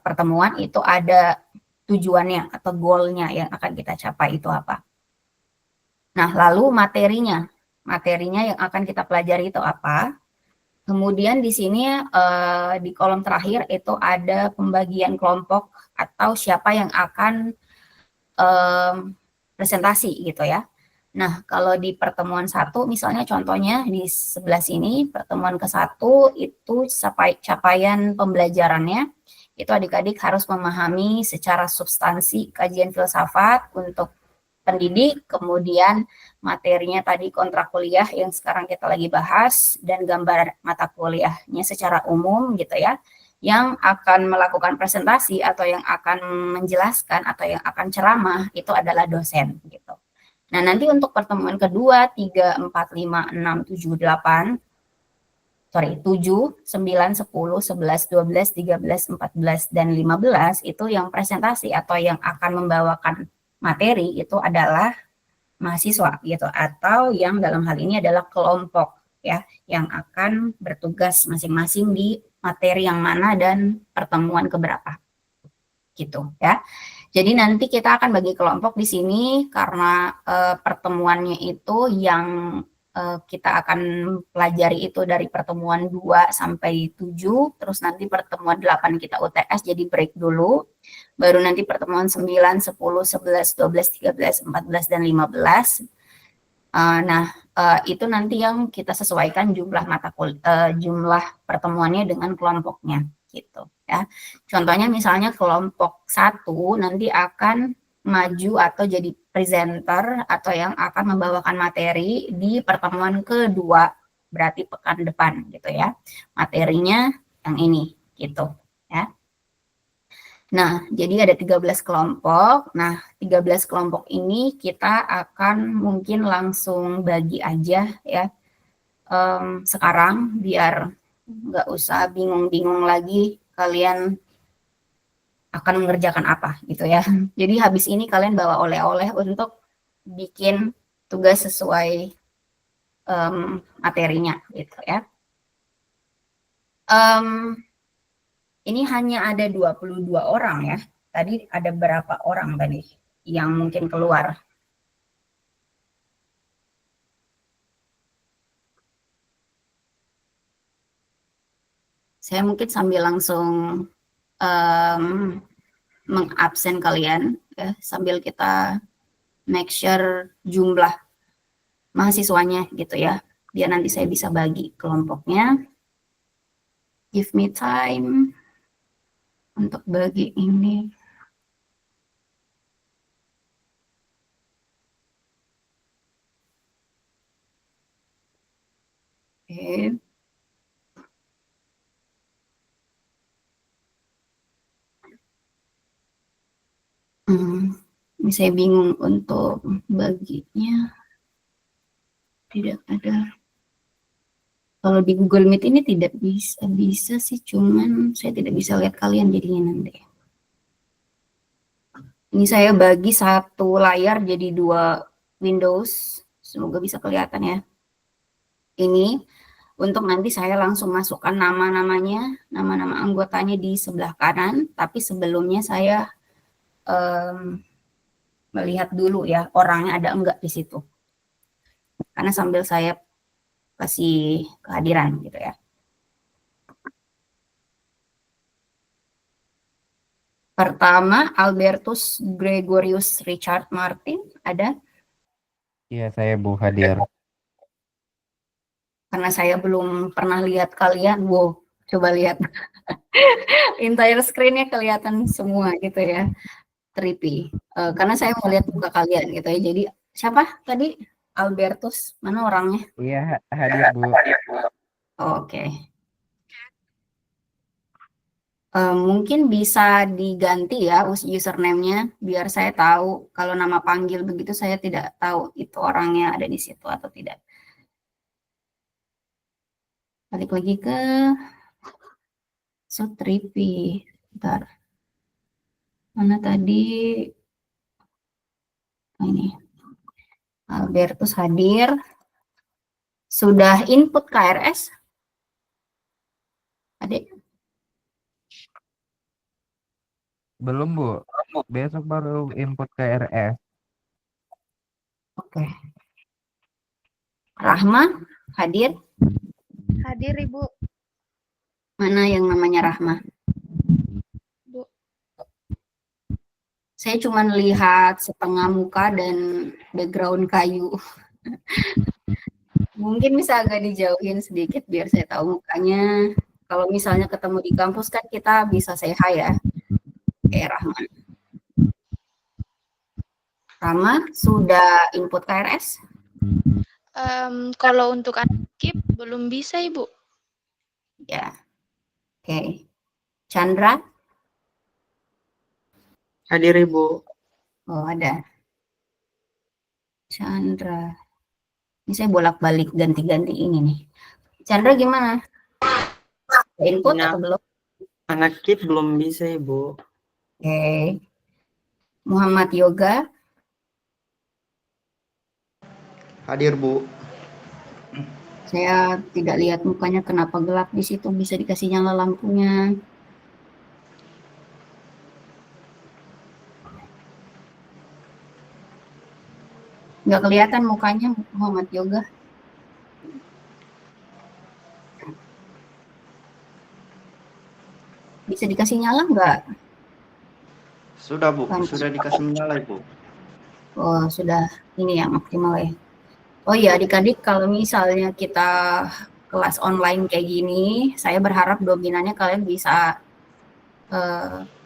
pertemuan itu ada tujuannya atau goalnya yang akan kita capai itu apa. Nah, lalu materinya yang akan kita pelajari itu apa. Kemudian di sini di kolom terakhir itu ada pembagian kelompok atau siapa yang akan presentasi gitu ya. Nah, kalau di pertemuan 1 misalnya contohnya di sebelah sini pertemuan ke-1 itu capaian pembelajarannya itu adik-adik harus memahami secara substansi kajian filsafat untuk pendidik, kemudian materinya tadi kontrak kuliah yang sekarang kita lagi bahas dan gambar mata kuliahnya secara umum gitu ya. Yang akan melakukan presentasi atau yang akan menjelaskan atau yang akan ceramah itu adalah dosen gitu. Nah, nanti untuk pertemuan kedua, 3, 4, 5, 6, 7, 8, 7, 9, 10, 11, 12, 13, 14, dan 15 itu yang presentasi atau yang akan membawakan materi itu adalah mahasiswa gitu, atau yang dalam hal ini adalah kelompok ya, yang akan bertugas masing-masing di materi yang mana dan pertemuan keberapa gitu ya. Jadi nanti kita akan bagi kelompok di sini karena pertemuannya itu yang kita akan pelajari itu dari pertemuan 2 sampai 7, terus nanti pertemuan 8 kita UTS jadi break dulu. Baru nanti pertemuan 9, 10, 11, 12, 13, 14 dan 15. Itu nanti yang kita sesuaikan jumlah pertemuannya dengan kelompoknya gitu ya. Contohnya misalnya kelompok 1 nanti akan maju atau jadi presenter atau yang akan membawakan materi di pertemuan kedua, berarti pekan depan gitu ya. Materinya yang ini gitu ya. Nah, jadi ada 13 kelompok. Nah, 13 kelompok ini kita akan mungkin langsung bagi aja ya sekarang biar nggak usah bingung-bingung lagi kalian akan mengerjakan apa gitu ya. Jadi habis ini kalian bawa oleh-oleh untuk bikin tugas sesuai materinya gitu ya. Ini hanya ada 22 orang ya. Tadi ada berapa orang tadi yang mungkin keluar? Saya mungkin sambil langsung mengabsen kalian ya, sambil kita make sure jumlah mahasiswanya gitu ya. Biar nanti saya bisa bagi kelompoknya. Give me time untuk bagi ini. Oke. Ini saya bingung untuk baginya. Tidak ada. Kalau di Google Meet ini tidak bisa sih, cuman saya tidak bisa lihat kalian jadinya nanti. Ini saya bagi satu layar jadi 2 Windows Semoga bisa kelihatan ya. Ini untuk nanti saya langsung masukkan nama-namanya, nama-nama anggotanya di sebelah kanan, tapi sebelumnya saya melihat dulu ya orangnya ada enggak di situ. Karena sambil saya kasih kehadiran gitu ya. Pertama, Albertus Gregorius Richard Martin, ada? Iya, saya Bu hadir. Karena saya belum pernah lihat kalian, wow, coba lihat. Entire screen-nya kelihatan semua gitu ya. Trippy. Karena saya mau lihat muka kalian gitu ya. Jadi, siapa tadi? Albertus, mana orangnya? Iya, hadir Bu. Oke. Mungkin bisa diganti ya username-nya biar saya tahu kalau nama panggil begitu saya tidak tahu itu orangnya ada di situ atau tidak. Balik lagi ke so trippy. Bentar. Mana tadi? Ini. Albertus hadir. Sudah input KRS? Adik? Belum Bu. Besok baru input KRS. Oke. Rahma hadir? Hadir Ibu. Mana yang namanya Rahma? Bu. Saya cuma lihat setengah muka dan background kayu. Mungkin bisa agak dijauhin sedikit biar saya tahu mukanya. Kalau misalnya ketemu di kampus kan kita bisa say hi ya. Kayak Rahma. Rahma sudah input KRS? Kalau untuk skip belum bisa Ibu. Ya. Oke. Chandra? Hadir Ibu. Oh, ada. Chandra. Ini saya bolak-balik ganti-ganti ini nih. Chandra gimana? Input Punya atau belum? anak kid belum bisa Ibu. Oke. Muhammad Yoga? Hadir Bu. Saya tidak lihat mukanya kenapa gelap di situ, bisa dikasih nyala lampunya. Nggak kelihatan mukanya Muhammad Yoga. Bisa dikasih nyala nggak? Sudah Bu, Lampu. sudah dikasih menyala Ibu. Oh, sudah ini yang optimal ya. Oh iya, adik-adik kalau misalnya kita kelas online kayak gini, saya berharap dominannya kalian bisa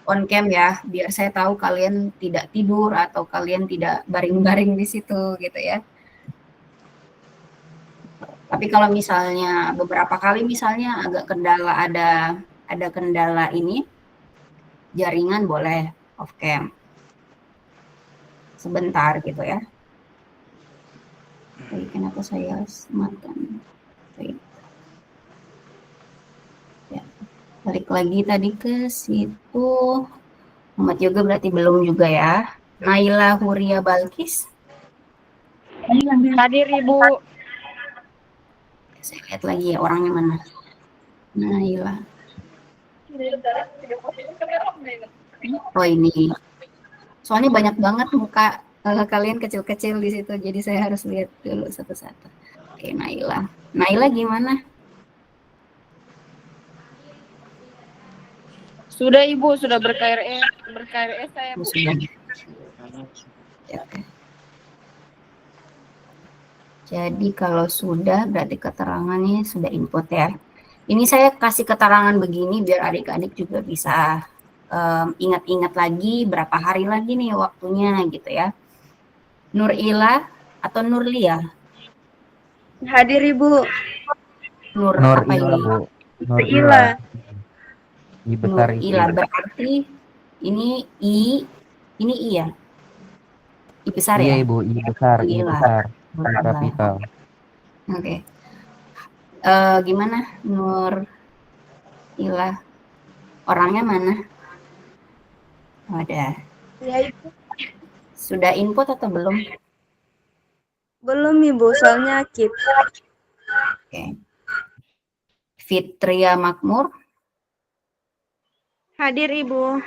on cam ya, biar saya tahu kalian tidak tidur atau kalian tidak baring-baring di situ gitu ya. Tapi kalau misalnya beberapa kali misalnya agak kendala ada kendala ini jaringan boleh off cam sebentar gitu ya. Oke, kenapa saya sematkan? Oke. Ya, balik lagi tadi ke situ. Muhammad Yoga berarti belum juga ya. Naila Huria Balkis. Hadir Ibu. Saya lihat lagi ya orangnya mana. Naila. Oh ini. Soalnya banyak banget muka kalian kecil-kecil di situ, jadi saya harus lihat dulu satu-satu. Oke, Naila. Naila gimana? Sudah Ibu, sudah ber-KRS saya Bu. Sudah. Ya, oke. Jadi kalau sudah berarti keterangannya sudah input ya. Ini saya kasih keterangan begini biar adik-adik juga bisa ingat-ingat lagi berapa hari lagi nih waktunya gitu ya. Nurila atau Nurlia? Hadir Ibu. Nur Nur apa Ila ini? Bu. Nur Ila. I besar I. Nurila berarti ini I, ini I ya? I besar Iya ya? Ibu, I besar, I Ila. besar. I Nurila. kapital. Oke. Gimana Nur Ila? Orangnya mana? Oh, ada. Ya Ibu. Sudah input atau belum? Belum Ibu, soalnya Kit. Oke. Fitria Makmur. Hadir Ibu.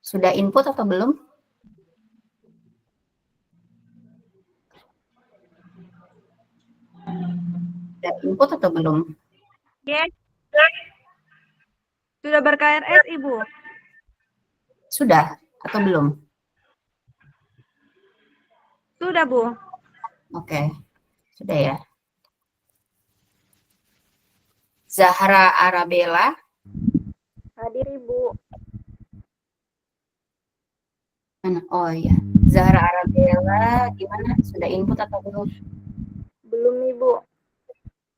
Sudah input atau belum? Sudah input atau belum? Yes. Sudah ber-KRS Ibu. Sudah atau belum? Sudah Bu. Oke. Sudah ya. Zahra Arabella. Hadir Ibu. Mana? Oh iya. Zahra Arabella gimana? Sudah input atau belum? Belum Ibu.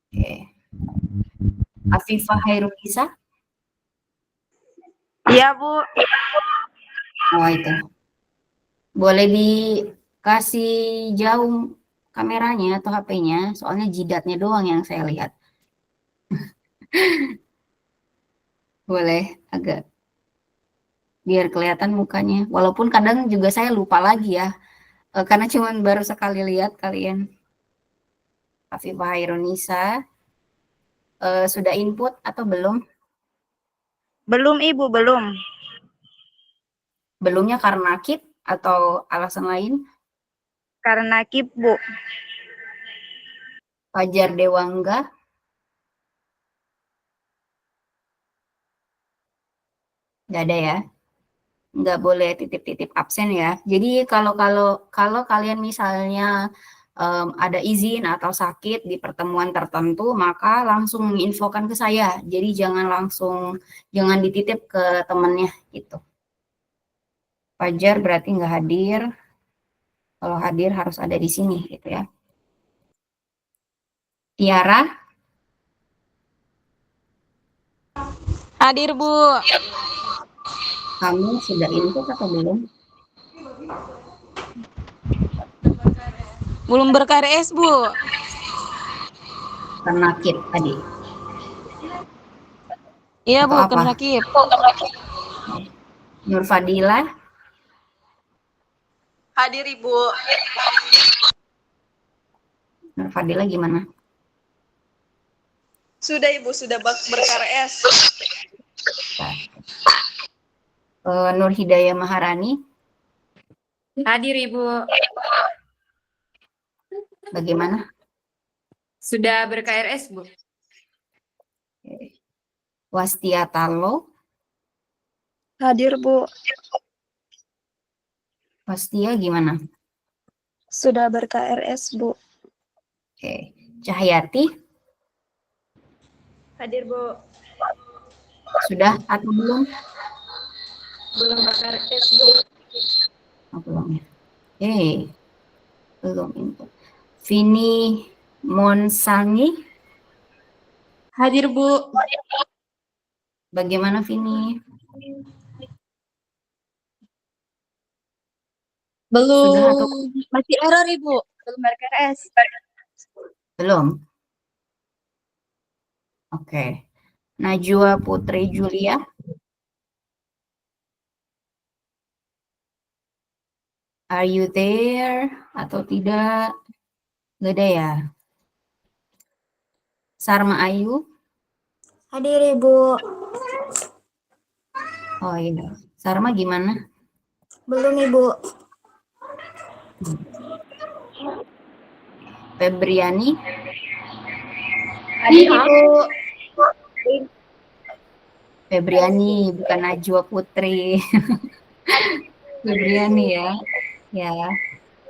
Oke. Afifah Hairunisa. Iya Bu. Oh itu. Boleh dikasih jauh kameranya atau HP-nya, soalnya jidatnya doang yang saya lihat. Boleh agak biar kelihatan mukanya. Walaupun kadang juga saya lupa lagi ya, karena cuman baru sekali lihat kalian. Afifah Hairunisa. Sudah input atau belum? Belum Ibu, belum. Belumnya karena kit atau alasan lain? Karena Kip Bu. Fajar Dewangga. Nggak ada ya? Nggak boleh titip-titip absen ya. Jadi kalau kalian misalnya ada izin atau sakit di pertemuan tertentu, maka langsung menginfokan ke saya. Jadi jangan dititip ke temennya gitu. Fajar berarti nggak hadir. Kalau hadir harus ada di sini gitu ya. Tiara. Hadir Bu. Kamu sudah input atau belum? Belum ber-KRS Bu. Karena kit tadi. Iya Atau Bu, apa? karena Kip. Nur Fadila. Hadir Ibu. Nur Fadila gimana? Sudah Ibu, sudah ber-KRS. Nur Hidayah Maharani. Hadir Ibu. Bagaimana? Sudah ber-KRS Bu. Wastia Talo. Hadir Bu. Wastia gimana? Sudah ber-KRS Bu. Oke. Cahyati. Hadir Bu. Sudah atau belum? Belum ber-KRS Bu. Oh, belum ya. Belum input. Vini Monsangi. Hadir Bu. Bagaimana Vini? Sudah atau Belum. Masih error Ibu. Belum ber-KRS. belum? Oke. Najwa Putri Julia. Are you there? Atau tidak? Nggak ada ya? Sarma Ayu. Hadir Ibu. Oh iya. Sarma gimana? Belum Ibu. Febriani. Hadir Ibu. Febriani, bukan Najwa Putri. Febriani ya. Ya.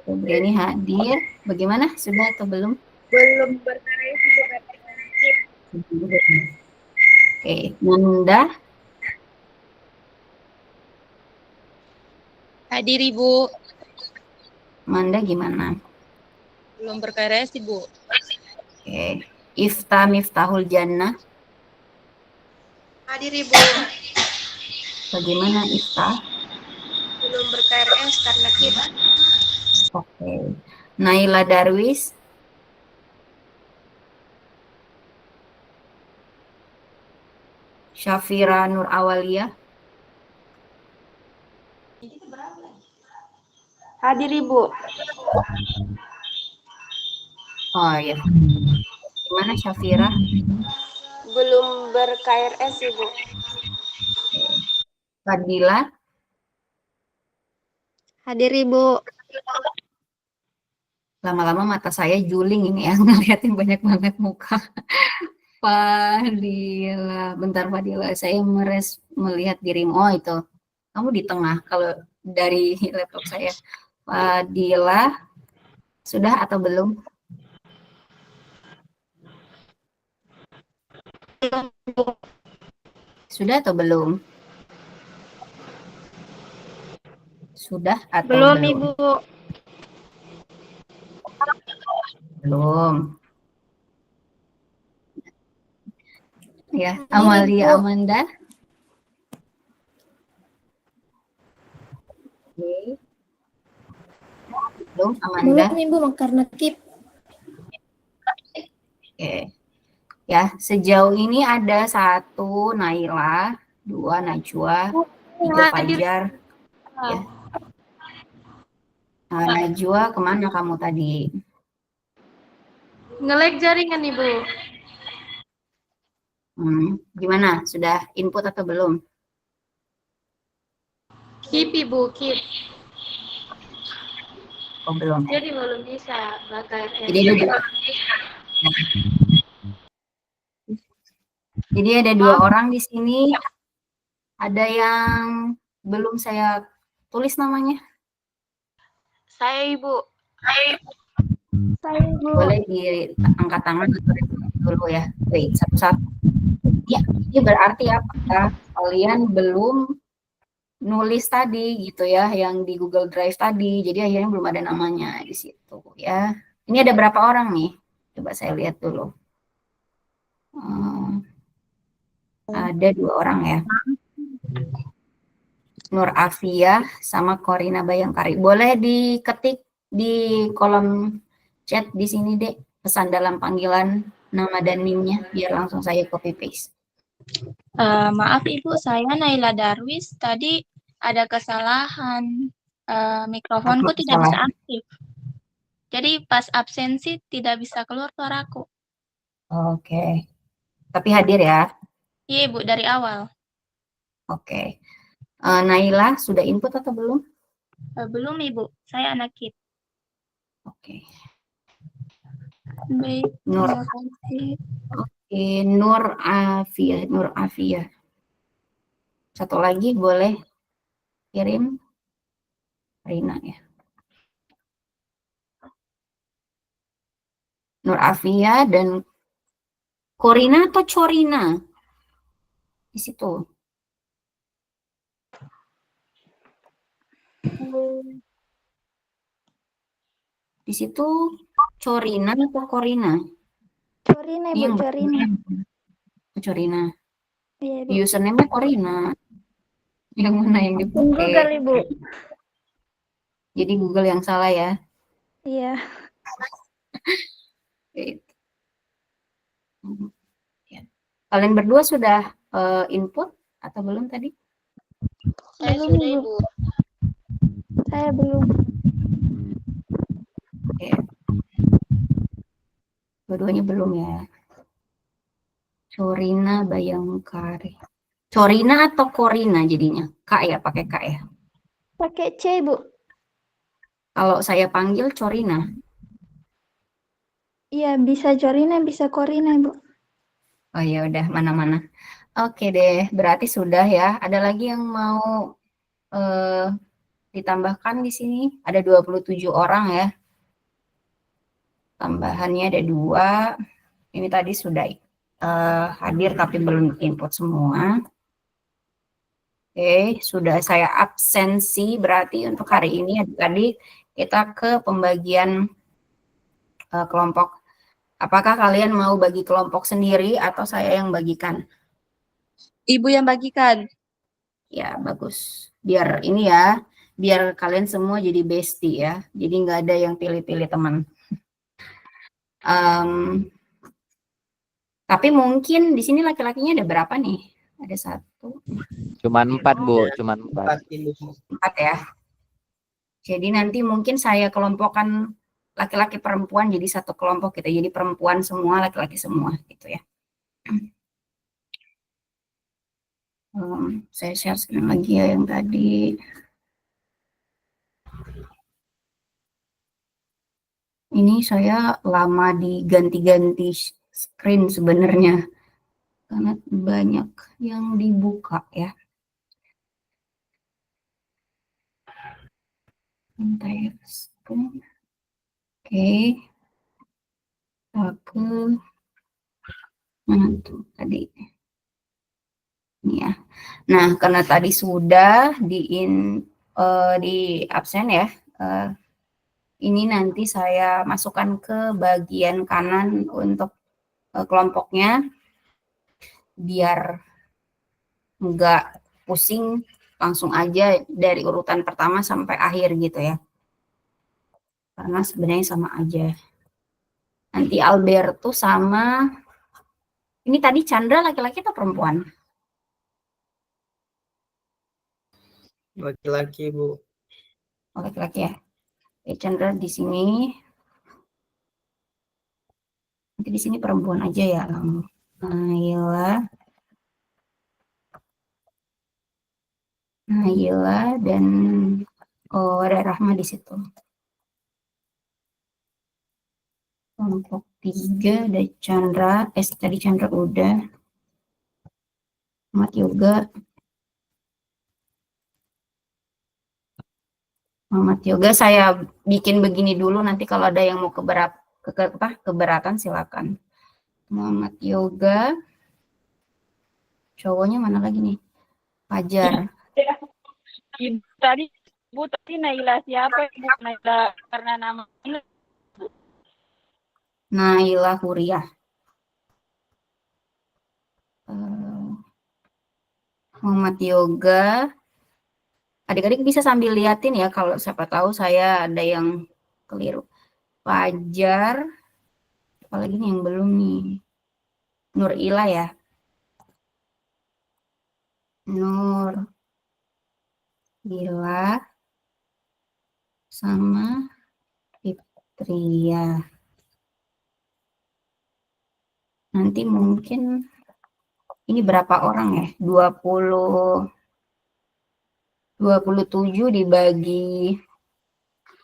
Febriani hadir. Bagaimana? Sudah atau belum? Belum ber-KRS Ibu. Oke. Nanda. Hadir Ibu. Manda gimana? Belum ber-KRS Ibu. Oke. Ifta Miftahul Jannah. Hadir Ibu. Bagaimana Ifta? Belum ber-KRS karena Kip. Oke. Naila Darwis. Syafira Nur Awalia. Hadir Ibu. Oh ya, gimana Syafira? Belum ber-KRS Ibu. Fadila? Hadir Ibu. Lama-lama mata saya juling ini ya, ngeliatin banyak banget muka. Fadila, bentar Fadila, saya melihat dirimu. Oh itu, kamu di tengah kalau dari laptop saya. Fadila, sudah atau belum? Sudah atau belum? Sudah atau Belum belum? Ibu. Belum. Ya, Hadir, Amalia Ibu. Amanda. Oke. Belum, Amanda. Belum Ibu, karena keep. Oke. Ya, sejauh ini ada 1 Naila, 2 Najwa, 3 Fajar. Ya. Najwa, kemana kamu tadi? Nge-lag jaringan Ibu. Gimana? Sudah input atau belum? Keep Ibu, keep. Oh, belum. Jadi belum bisa ber-KRS. Jadi ada 2 orang di sini. Ada yang belum saya tulis namanya. Saya Ibu. Saya Ibu. Boleh diangkat tangan dulu ya. Wait, satu-satu. Ya, ini berarti apakah kalian belum nulis tadi gitu ya, yang di Google Drive tadi. Jadi akhirnya belum ada namanya di situ ya. Ini ada berapa orang nih? Coba saya lihat dulu. Ada 2 orang ya. Nur Afia sama Corina Bayangkari. Boleh diketik di kolom chat di sini, Dek, pesan dalam panggilan nama dan NIM-nya biar langsung saya copy paste. Maaf Ibu, saya Naila Darwis. Tadi ada kesalahan. Mikrofonku tidak bisa aktif. Jadi pas absensi tidak bisa keluar suaraku. Oke. Tapi hadir ya? Iya Ibu, dari awal. Oke. Naila, sudah input atau belum? Belum Ibu, saya anak KIT. Oke. Baik, Nur. terima kasih. Oke, Nur Afia. Satu lagi boleh kirim Rina ya. Nur Afia dan Corina atau Corina? Di situ. Di situ Corina atau Corina? Corina Ibu, Corina. Corina. Iya Ibu. Username-nya Corina. Yang mana yang dipakai? Google Ibu. Jadi Google yang salah ya? Iya. Kalian berdua sudah input atau belum tadi? Saya Belum, sudah Ibu. Ibu. Saya belum. Oke. Dua-duanya belum ya. Corina Bayangkari. Corina atau Corina jadinya? Kak ya, pakai Kak ya. Pakai C Ibu. Kalau saya panggil Corina. Iya, bisa Corina, bisa Corina Ibu. Oh ya udah, mana-mana. Oke deh, berarti sudah ya. Ada lagi yang mau ditambahkan di sini? Ada 27 orang ya. Tambahannya ada 2. Ini tadi sudah hadir tapi belum input semua. Oke, sudah saya absensi berarti untuk hari ini adik-adik kita ke pembagian kelompok. Apakah kalian mau bagi kelompok sendiri atau saya yang bagikan? Ibu yang bagikan. Ya, bagus. Biar ini ya, biar kalian semua jadi bestie ya. Jadi nggak ada yang pilih-pilih teman. Tapi mungkin di sini laki-lakinya ada berapa nih? Ada 1. Cuman 4 Bu, cuman 4. 4 ya. Jadi nanti mungkin saya kelompokkan laki-laki perempuan jadi satu kelompok gitu. Jadi perempuan semua, laki-laki semua gitu ya. Saya share screen lagi ya yang tadi. Ini saya lama diganti-ganti screen sebenarnya karena banyak yang dibuka ya. Entire screen. Oke. Ke mana tuh tadi? Ini ya. Nah, karena tadi sudah di absen ya. Ini nanti saya masukkan ke bagian kanan untuk kelompoknya biar nggak pusing, langsung aja dari urutan pertama sampai akhir gitu ya. Karena sebenarnya sama aja. Nanti Alberto sama, ini tadi Chandra laki-laki atau perempuan? Laki-laki, Bu. Oh, laki-laki ya. Chandra di sini. Nanti di sini perempuan aja ya. Naila dan ada Rahma di situ. Kelompok 3 ada Chandra, tadi Chandra udah. Muhammad Yoga. Muhammad Yoga saya bikin begini dulu, nanti kalau ada yang mau keberatan silakan. Muhammad Yoga. Cowoknya mana lagi nih? Fajar. Tadi Bu tadi Naila siapa Bu? Naila karena nama Naila Huriah. Muhammad Yoga. Adik-adik bisa sambil liatin ya kalau siapa tahu saya ada yang keliru. Fajar. Apalagi nih yang belum nih. Nur Ila ya. Nur Ila sama Fitria. Nanti mungkin ini berapa orang ya? 27 dibagi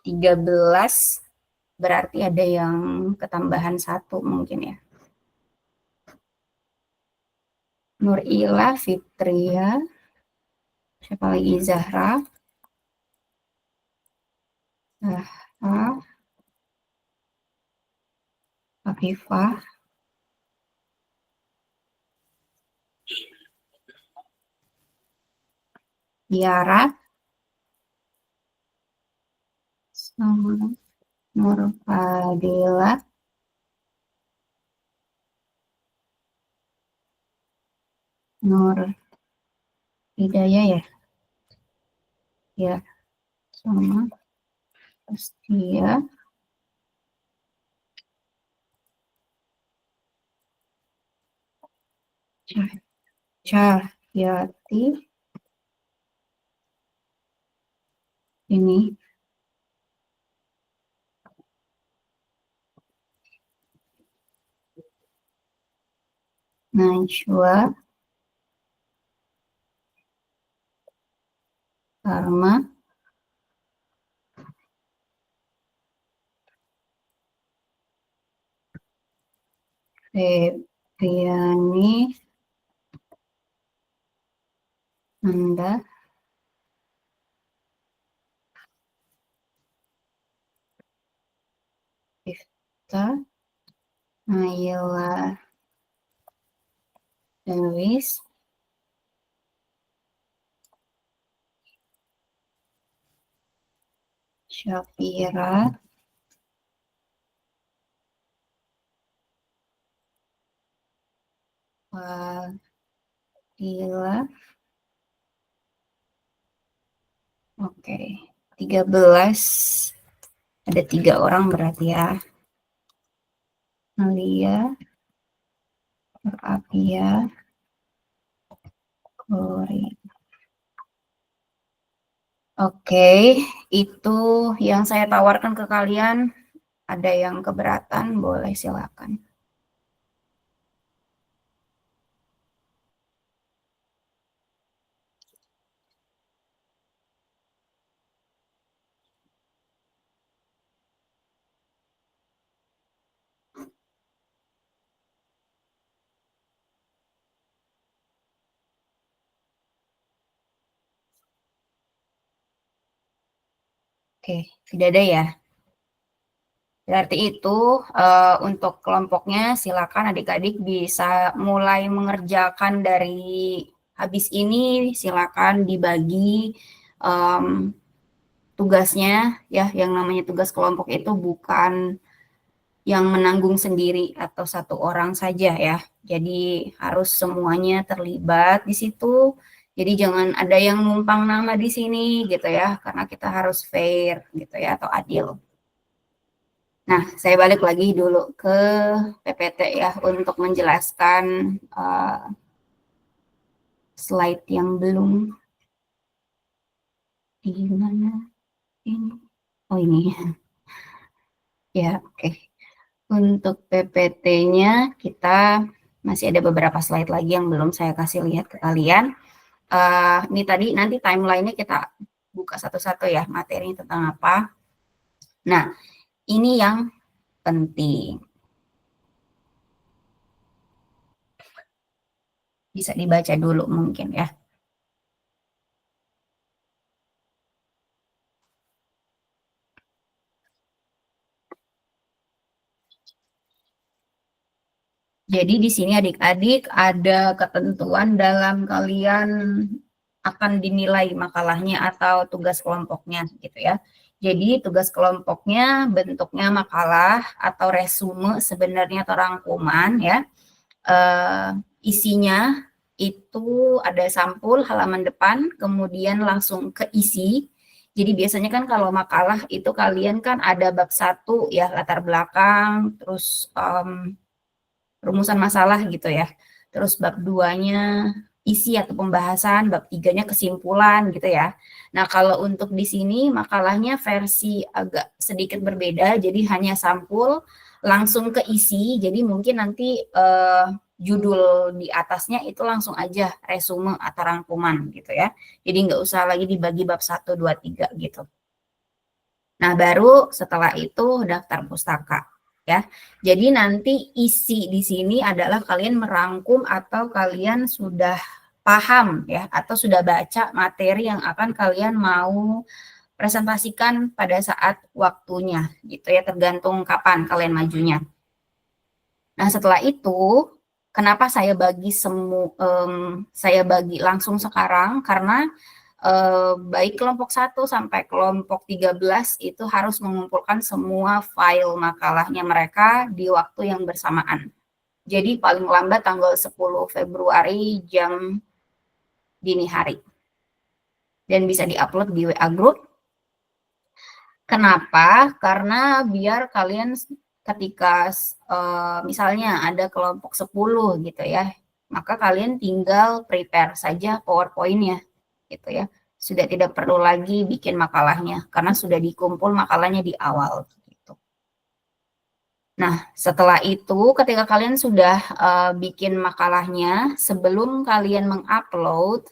13 berarti ada yang ketambahan 1 mungkin ya. Nur Ila, Fitria, siapa lagi? Zahra, Afifah, Tiara, sama Nur Fadila, Nur Hidayah ya, ya, sama Astia, Cahyati, ini Najwa, Karma, Febriani, Anda, Ifta, Naila, Lewis, Syafira, Fadila. Oke, 13. Ada 3 orang berarti ya. Alia, Apia, Glory. Oke, itu yang saya tawarkan ke kalian. Ada yang keberatan, boleh silakan. Oke, tidak ada ya. Berarti itu untuk kelompoknya silakan adik-adik bisa mulai mengerjakan dari habis ini, silakan dibagi tugasnya ya, yang namanya tugas kelompok itu bukan yang menanggung sendiri atau satu orang saja ya. Jadi harus semuanya terlibat di situ. Jadi jangan ada yang numpang nama di sini gitu ya, karena kita harus fair gitu ya atau adil. Nah, saya balik lagi dulu ke PPT ya untuk menjelaskan slide yang belum. Di mana ini? Oh ini. Ya, oke. Untuk PPT-nya kita masih ada beberapa slide lagi yang belum saya kasih lihat ke kalian. Ini tadi nanti timeline-nya kita buka satu-satu ya, materinya tentang apa. Nah, ini yang penting. Bisa dibaca dulu mungkin ya. Jadi di sini adik-adik ada ketentuan dalam kalian akan dinilai makalahnya atau tugas kelompoknya gitu ya. Jadi tugas kelompoknya bentuknya makalah atau resume sebenarnya atau rangkuman ya. Isinya itu ada sampul halaman depan, kemudian langsung ke isi. Jadi biasanya kan kalau makalah itu kalian kan ada bab 1 ya, latar belakang, terus rumusan masalah gitu ya. Terus bab 2-nya isi atau pembahasan, bab 3-nya kesimpulan gitu ya. Nah, kalau untuk di sini makalahnya versi agak sedikit berbeda, jadi hanya sampul langsung ke isi. Jadi mungkin nanti judul di atasnya itu langsung aja resume atau rangkuman gitu ya. Jadi nggak usah lagi dibagi bab 1, 2, 3 gitu. Nah, baru setelah itu daftar pustaka. Ya, jadi nanti isi di sini adalah kalian merangkum atau kalian sudah paham ya, atau sudah baca materi yang akan kalian mau presentasikan pada saat waktunya, gitu ya, tergantung kapan kalian majunya. Nah, setelah itu, kenapa saya bagi saya bagi langsung sekarang? Karena baik kelompok 1 sampai kelompok 13 itu harus mengumpulkan semua file makalahnya mereka di waktu yang bersamaan. Jadi paling lambat tanggal 10 Februari jam dini hari. Dan bisa diupload di WA Group. Kenapa? Karena biar kalian ketika misalnya ada kelompok 10 gitu ya, maka kalian tinggal prepare saja PowerPoint-nya. Gitu ya, sudah tidak perlu lagi bikin makalahnya karena sudah dikumpul makalahnya di awal gitu. Nah, setelah itu ketika kalian sudah bikin makalahnya, sebelum kalian mengupload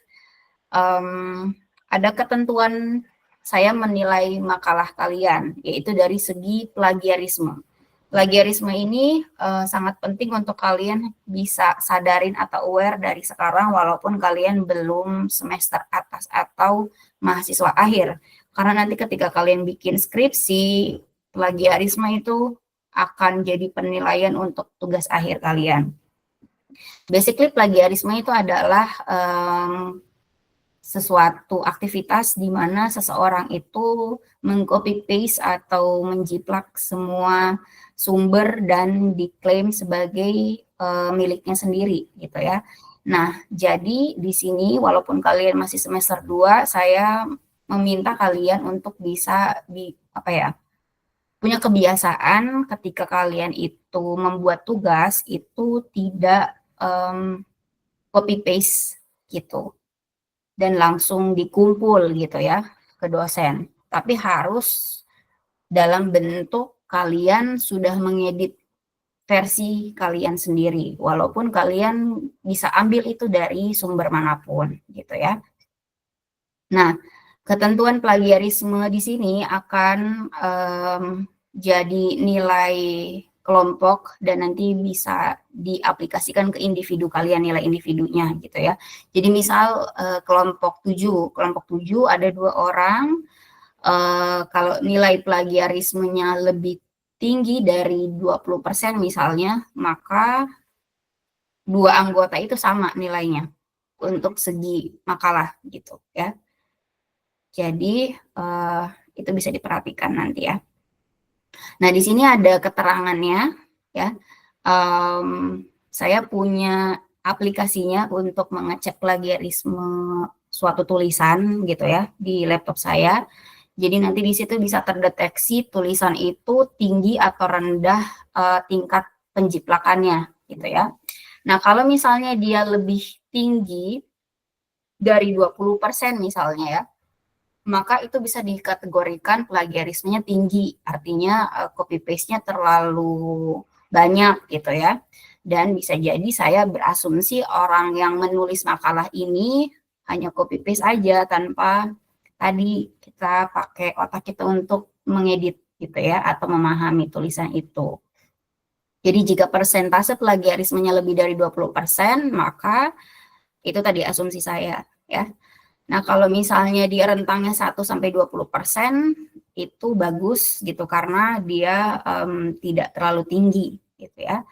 ada ketentuan saya menilai makalah kalian, yaitu dari segi plagiarisme. Plagiarisme ini sangat penting untuk kalian bisa sadarin atau aware dari sekarang walaupun kalian belum semester atas atau mahasiswa akhir. Karena nanti ketika kalian bikin skripsi, plagiarisme itu akan jadi penilaian untuk tugas akhir kalian. Basically plagiarisme itu adalah sesuatu aktivitas di mana seseorang itu meng-copy paste atau menjiplak semua sumber dan diklaim sebagai miliknya sendiri gitu ya. Nah, jadi di sini walaupun kalian masih semester 2, saya meminta kalian untuk bisa punya kebiasaan ketika kalian itu membuat tugas itu tidak copy paste gitu dan langsung dikumpul gitu ya. ke dosen, tapi harus dalam bentuk kalian sudah mengedit versi kalian sendiri, walaupun kalian bisa ambil itu dari sumber manapun, gitu ya. Nah, ketentuan plagiarisme di sini akan jadi nilai kelompok dan nanti bisa diaplikasikan ke individu kalian, nilai individunya, gitu ya. Jadi misal kelompok 7 ada 2 orang, kalau nilai plagiarismenya lebih tinggi dari 20% misalnya, maka 2 anggota itu sama nilainya untuk segi makalah gitu ya. Jadi itu bisa diperhatikan nanti ya. Nah, di sini ada keterangannya ya. Saya punya aplikasinya untuk mengecek plagiarisme suatu tulisan gitu ya di laptop saya. Jadi nanti di situ bisa terdeteksi tulisan itu tinggi atau rendah tingkat penjiplakannya gitu ya. Nah, kalau misalnya dia lebih tinggi dari 20% misalnya ya, maka itu bisa dikategorikan plagiarismenya tinggi. Artinya copy paste-nya terlalu banyak gitu ya. Dan bisa jadi saya berasumsi orang yang menulis makalah ini hanya copy paste aja tanpa tadi kita pakai otak kita untuk mengedit gitu ya, atau memahami tulisan itu. Jadi jika persentase plagiarismenya lebih dari 20%, maka itu tadi asumsi saya ya. Nah, kalau misalnya dia rentangnya 1-20%, itu bagus gitu karena dia tidak terlalu tinggi gitu ya.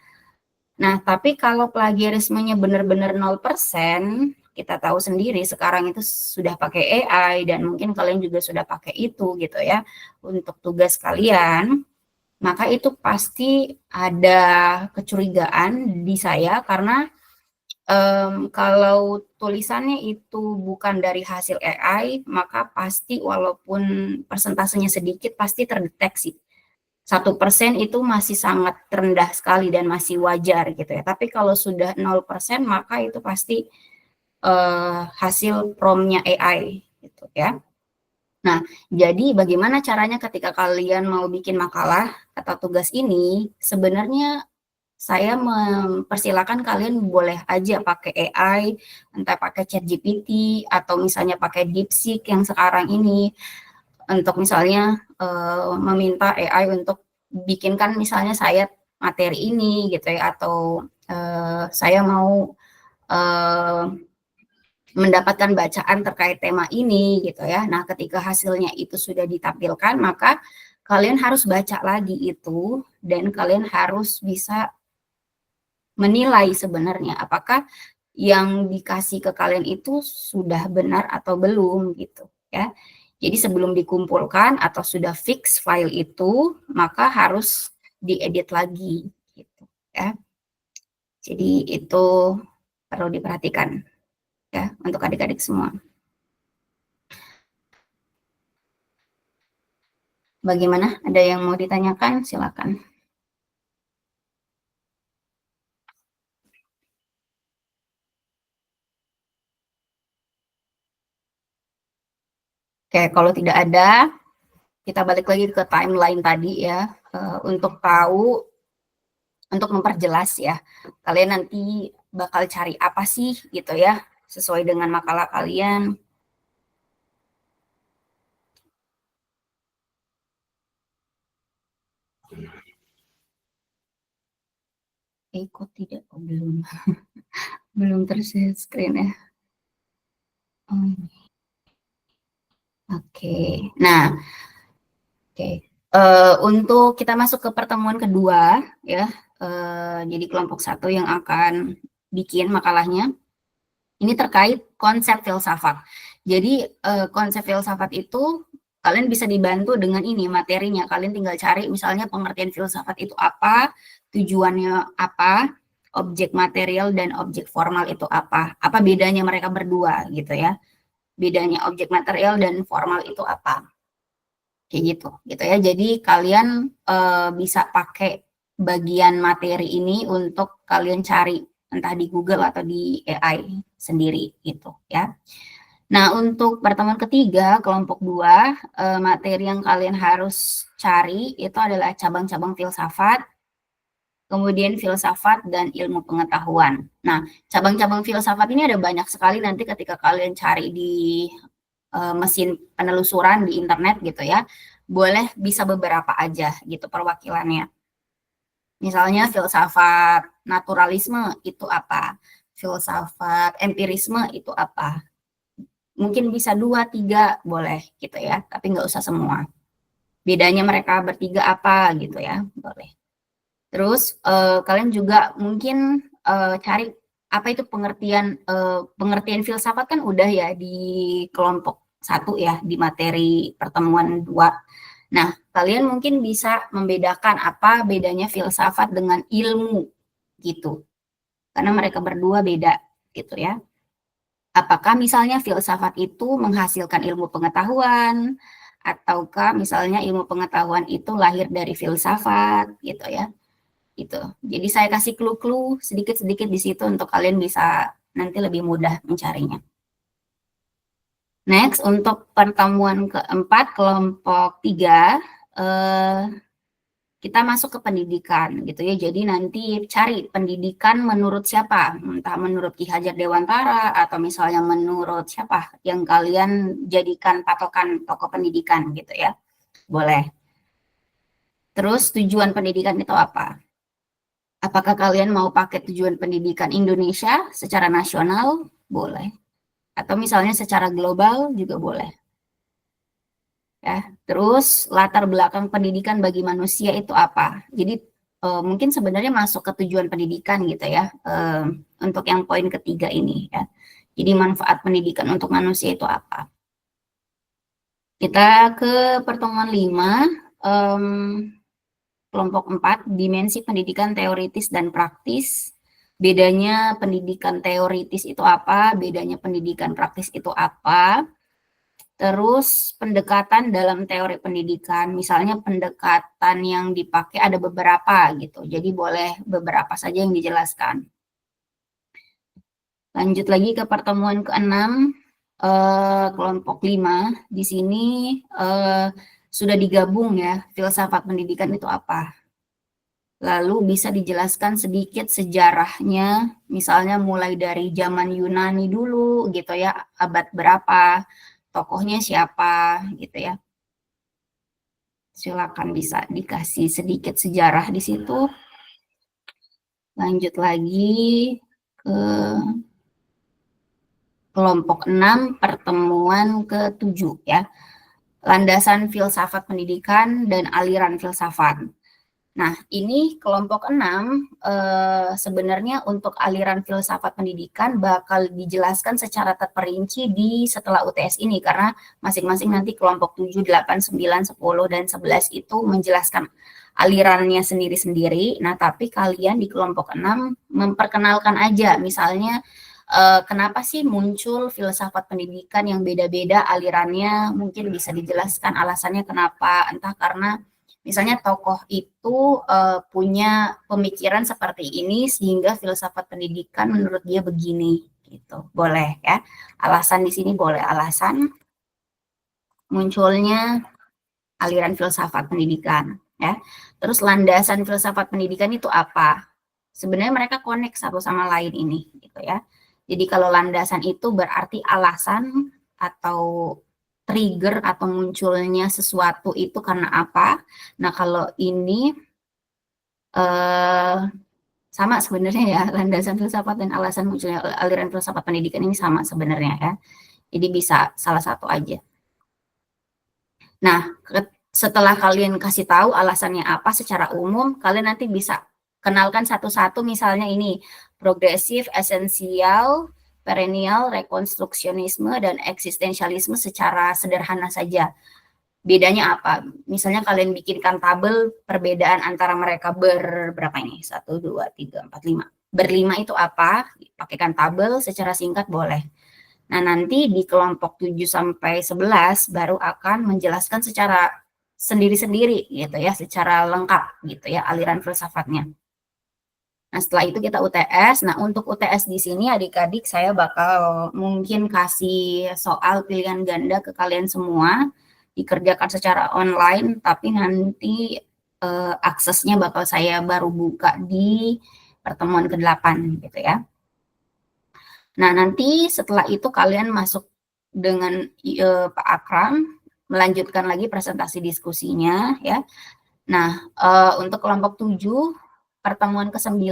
Nah, tapi kalau plagiarismenya benar-benar 0%, kita tahu sendiri sekarang itu sudah pakai AI dan mungkin kalian juga sudah pakai itu gitu ya untuk tugas kalian, maka itu pasti ada kecurigaan di saya karena kalau tulisannya itu bukan dari hasil AI, maka pasti walaupun persentasenya sedikit pasti terdeteksi. 1% itu masih sangat rendah sekali dan masih wajar gitu ya. Tapi kalau sudah 0%, maka itu pasti hasil prompt-nya AI gitu ya. Nah, jadi bagaimana caranya ketika kalian mau bikin makalah atau tugas ini? Sebenarnya saya mempersilakan kalian boleh aja pakai AI, entah pakai ChatGPT atau misalnya pakai DeepSeek yang sekarang ini untuk misalnya meminta AI untuk bikinkan misalnya saya materi ini gitu ya, atau saya mau mendapatkan bacaan terkait tema ini gitu ya. Nah, ketika hasilnya itu sudah ditampilkan, maka kalian harus baca lagi itu dan kalian harus bisa menilai sebenarnya apakah yang dikasih ke kalian itu sudah benar atau belum gitu ya. Jadi sebelum dikumpulkan atau sudah fix file itu, maka harus diedit lagi gitu ya. Jadi itu perlu diperhatikan ya untuk adik-adik semua. Bagaimana? Ada yang mau ditanyakan? Silakan. Oke, kalau tidak ada, kita balik lagi ke timeline tadi ya, untuk tahu, untuk memperjelas ya, kalian nanti bakal cari apa sih gitu ya, sesuai dengan makalah kalian. Kok tidak? Oh, belum. Belum tershare screen ya. Oke. Nah, untuk kita masuk ke pertemuan kedua ya, jadi kelompok 1 yang akan bikin makalahnya ini terkait konsep filsafat. Jadi konsep filsafat itu kalian bisa dibantu dengan ini materinya. Kalian tinggal cari misalnya pengertian filsafat itu apa, tujuannya apa, objek material dan objek formal itu apa bedanya mereka berdua gitu ya. Bedanya objek material dan formal itu apa, kayak gitu ya. Jadi kalian bisa pakai bagian materi ini untuk kalian cari entah di Google atau di AI sendiri gitu ya. Nah, untuk pertemuan ketiga, kelompok 2, materi yang kalian harus cari itu adalah cabang-cabang filsafat, kemudian filsafat dan ilmu pengetahuan. Nah, cabang-cabang filsafat ini ada banyak sekali nanti ketika kalian cari di mesin penelusuran di internet gitu ya. Boleh bisa beberapa aja gitu perwakilannya. Misalnya filsafat naturalisme itu apa? Filsafat empirisme itu apa? Mungkin bisa 2, 3 boleh gitu ya, tapi nggak usah semua. Bedanya mereka bertiga apa gitu ya, boleh. Terus kalian juga mungkin cari apa itu pengertian filsafat kan udah ya di kelompok 1 ya, di materi pertemuan 2. Nah, kalian mungkin bisa membedakan apa bedanya filsafat dengan ilmu gitu. Karena mereka berdua beda gitu ya. Apakah misalnya filsafat itu menghasilkan ilmu pengetahuan, ataukah misalnya ilmu pengetahuan itu lahir dari filsafat gitu ya. Gitu. Jadi saya kasih clue-clue sedikit-sedikit di situ untuk kalian bisa nanti lebih mudah mencarinya. Next, untuk pertemuan keempat, kelompok 3, kita masuk ke pendidikan gitu ya. Jadi nanti cari pendidikan menurut siapa, entah menurut Ki Hajar Dewantara atau misalnya menurut siapa yang kalian jadikan patokan tokoh pendidikan gitu ya. Boleh. Terus tujuan pendidikan itu apa? Apakah kalian mau pakai tujuan pendidikan Indonesia secara nasional? Boleh. Atau misalnya secara global juga boleh. Ya, terus latar belakang pendidikan bagi manusia itu apa? Jadi mungkin sebenarnya masuk ke tujuan pendidikan gitu ya, untuk yang poin ketiga ini ya. Jadi manfaat pendidikan untuk manusia itu apa? Kita ke pertemuan 5, kelompok 4, dimensi pendidikan teoritis dan praktis. Bedanya pendidikan teoritis itu apa? Bedanya pendidikan praktis itu apa? Terus pendekatan dalam teori pendidikan, misalnya pendekatan yang dipakai ada beberapa gitu. Jadi boleh beberapa saja yang dijelaskan. Lanjut lagi ke pertemuan ke-6, kelompok 5. Di sini sudah digabung ya, filsafat pendidikan itu apa. Lalu bisa dijelaskan sedikit sejarahnya, misalnya mulai dari zaman Yunani dulu gitu ya, abad berapa, tokohnya siapa gitu ya. Silakan bisa dikasih sedikit sejarah di situ. Lanjut lagi ke kelompok 6, pertemuan ke-7 ya. Landasan filsafat pendidikan dan aliran filsafat. Nah, ini kelompok 6 sebenarnya untuk aliran filsafat pendidikan bakal dijelaskan secara terperinci di setelah UTS ini karena masing-masing nanti kelompok 7, 8, 9, 10, dan 11 itu menjelaskan alirannya sendiri-sendiri. Nah, tapi kalian di kelompok 6 memperkenalkan aja misalnya kenapa sih muncul filsafat pendidikan yang beda-beda alirannya, mungkin bisa dijelaskan alasannya kenapa, entah karena misalnya tokoh itu punya pemikiran seperti ini sehingga filsafat pendidikan menurut dia begini gitu. Boleh ya. Alasan di sini boleh alasan munculnya aliran filsafat pendidikan ya. Terus landasan filsafat pendidikan itu apa? Sebenarnya mereka connect satu sama lain ini gitu ya. Jadi kalau landasan itu berarti alasan atau trigger atau munculnya sesuatu itu karena apa. Nah, kalau ini sama sebenarnya ya, landasan filsafat dan alasan munculnya aliran filsafat pendidikan ini sama sebenarnya ya. Jadi bisa salah satu aja. Nah, setelah kalian kasih tahu alasannya apa secara umum, kalian nanti bisa kenalkan satu-satu, misalnya ini progresif, esensial, perennial, rekonstruksionisme, dan eksistensialisme secara sederhana saja. Bedanya apa? Misalnya kalian bikinkan tabel perbedaan antara mereka berapa ini? 1, 2, 3, 4, 5. Berlima itu apa? Pakaikan tabel secara singkat boleh. Nah, nanti di kelompok 7 sampai 11 baru akan menjelaskan secara sendiri-sendiri gitu ya, secara lengkap gitu ya aliran filsafatnya. Nah, setelah itu kita UTS. Nah, untuk UTS di sini adik-adik saya bakal mungkin kasih soal pilihan ganda ke kalian semua, dikerjakan secara online, tapi nanti aksesnya bakal saya baru buka di pertemuan ke-8 gitu ya. Nah, nanti setelah itu kalian masuk dengan Pak Akram, melanjutkan lagi presentasi diskusinya ya. Nah, untuk kelompok 7, pertemuan ke-9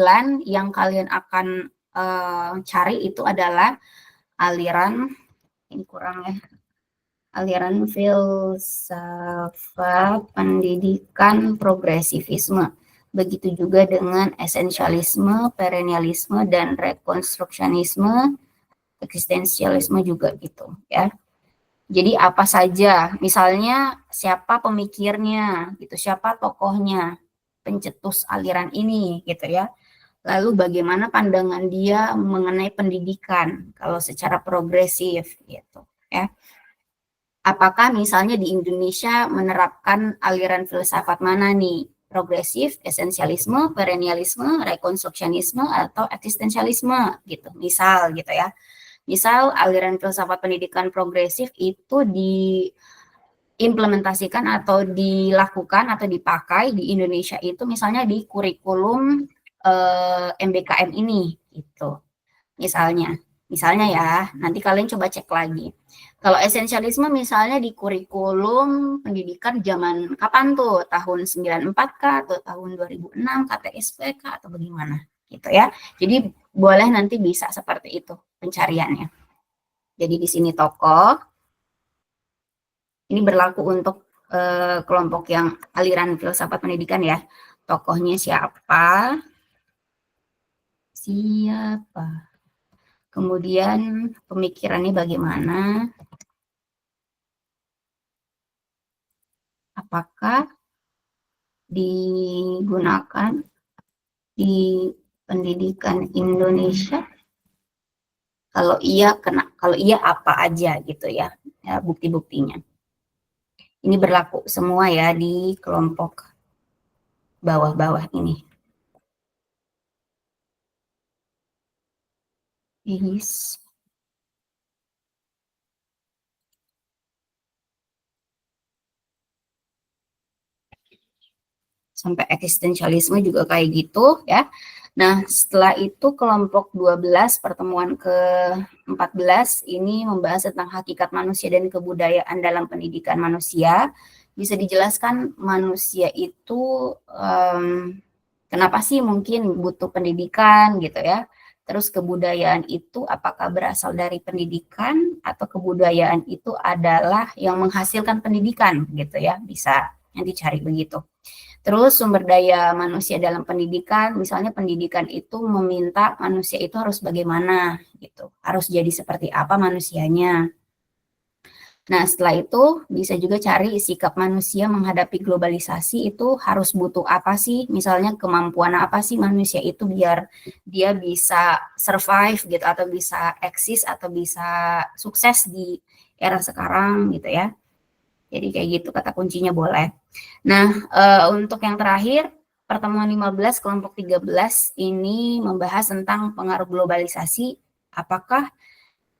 yang kalian akan cari itu adalah aliran, ini kurang ya, aliran filsafat pendidikan progresivisme. Begitu juga dengan esensialisme, perennialisme, dan rekonstruksionisme, eksistensialisme juga gitu ya. Jadi apa saja, misalnya siapa pemikirnya, gitu, siapa tokohnya, pencetus aliran ini, gitu ya. Lalu bagaimana pandangan dia mengenai pendidikan, kalau secara progresif, gitu ya. Apakah misalnya di Indonesia menerapkan aliran filsafat mana nih? Progresif, esensialisme, perennialisme, rekonstruksionisme, atau eksistensialisme, gitu. Misal gitu ya. Misal aliran filsafat pendidikan progresif itu diimplementasikan atau dilakukan atau dipakai di Indonesia itu misalnya di kurikulum MBKM ini gitu. Misalnya ya, nanti kalian coba cek lagi. Kalau esensialisme misalnya di kurikulum pendidikan zaman kapan tuh? Tahun 94 kah atau tahun 2006 KTSP kah atau bagaimana gitu ya. Jadi boleh nanti bisa seperti itu pencariannya. Jadi di sini tokoh. Ini berlaku untuk kelompok yang aliran filsafat pendidikan ya. Tokohnya siapa? Kemudian pemikirannya bagaimana? Apakah digunakan di pendidikan Indonesia? Kalau iya, kalau iya apa aja gitu ya, bukti-buktinya. Ini berlaku semua ya di kelompok bawah-bawah ini. Yes. Sampai eksistensialisme juga kayak gitu ya. Nah, setelah itu kelompok 12 pertemuan ke-14 ini membahas tentang hakikat manusia dan kebudayaan dalam pendidikan manusia. Bisa dijelaskan manusia itu kenapa sih mungkin butuh pendidikan gitu ya. Terus kebudayaan itu apakah berasal dari pendidikan atau kebudayaan itu adalah yang menghasilkan pendidikan gitu ya. Bisa yang dicari begitu. Terus sumber daya manusia dalam pendidikan, misalnya pendidikan itu meminta manusia itu harus bagaimana gitu, harus jadi seperti apa manusianya. Nah, setelah itu bisa juga cari sikap manusia menghadapi globalisasi itu harus butuh apa sih, misalnya kemampuan apa sih manusia itu biar dia bisa survive gitu, atau bisa eksis, atau bisa sukses di era sekarang gitu ya. Jadi kayak gitu kata kuncinya boleh. Nah, untuk yang terakhir, pertemuan 15 kelompok 13 ini membahas tentang pengaruh globalisasi. Apakah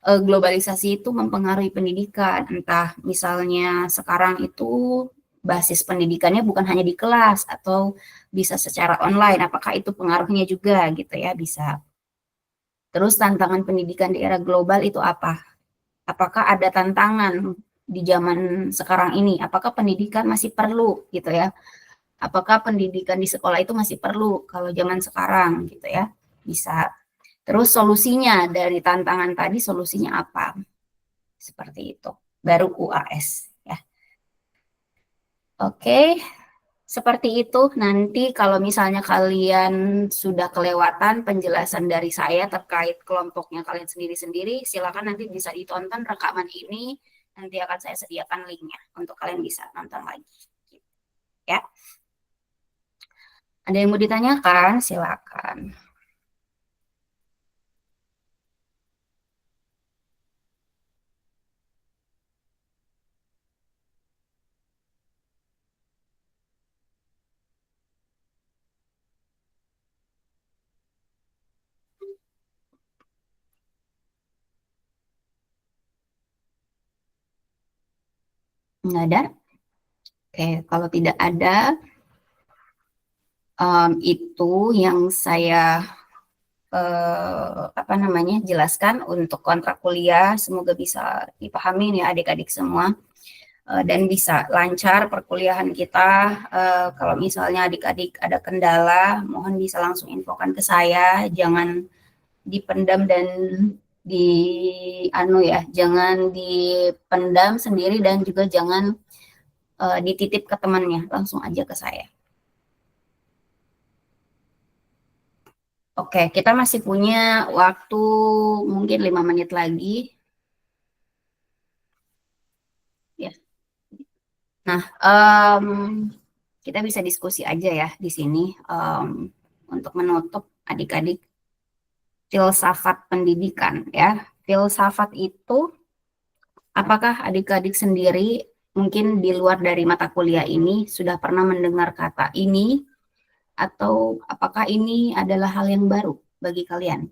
globalisasi itu mempengaruhi pendidikan? Entah misalnya sekarang itu basis pendidikannya bukan hanya di kelas atau bisa secara online. Apakah itu pengaruhnya juga gitu ya, bisa. Terus tantangan pendidikan di era global itu apa? Apakah ada tantangan di zaman sekarang ini? Apakah pendidikan masih perlu gitu ya? Apakah pendidikan di sekolah itu masih perlu kalau zaman sekarang gitu ya? Bisa. Terus solusinya dari tantangan tadi, solusinya apa? Seperti itu. Baru UAS ya. Oke. Seperti itu. Nanti kalau misalnya kalian sudah kelewatan penjelasan dari saya terkait kelompoknya kalian sendiri-sendiri, silakan nanti bisa ditonton rekaman ini. Nanti akan saya sediakan linknya untuk kalian bisa nonton lagi. Ya. Ada yang mau ditanyakan? Silakan. Nggak ada? Oke, kalau tidak ada, itu yang saya jelaskan untuk kontrak kuliah. Semoga bisa dipahami ya adik-adik semua, dan bisa lancar perkuliahan kita. Kalau misalnya adik-adik ada kendala, mohon bisa langsung infokan ke saya, jangan dipendam dan jangan dipendam sendiri, dan juga jangan dititip ke temannya, langsung aja ke saya. Oke, kita masih punya waktu mungkin 5 menit lagi. Ya. Nah, kita bisa diskusi aja ya di sini untuk menutup adik-adik filsafat pendidikan ya. Filsafat itu, apakah adik-adik sendiri mungkin di luar dari mata kuliah ini sudah pernah mendengar kata ini, atau apakah ini adalah hal yang baru bagi kalian?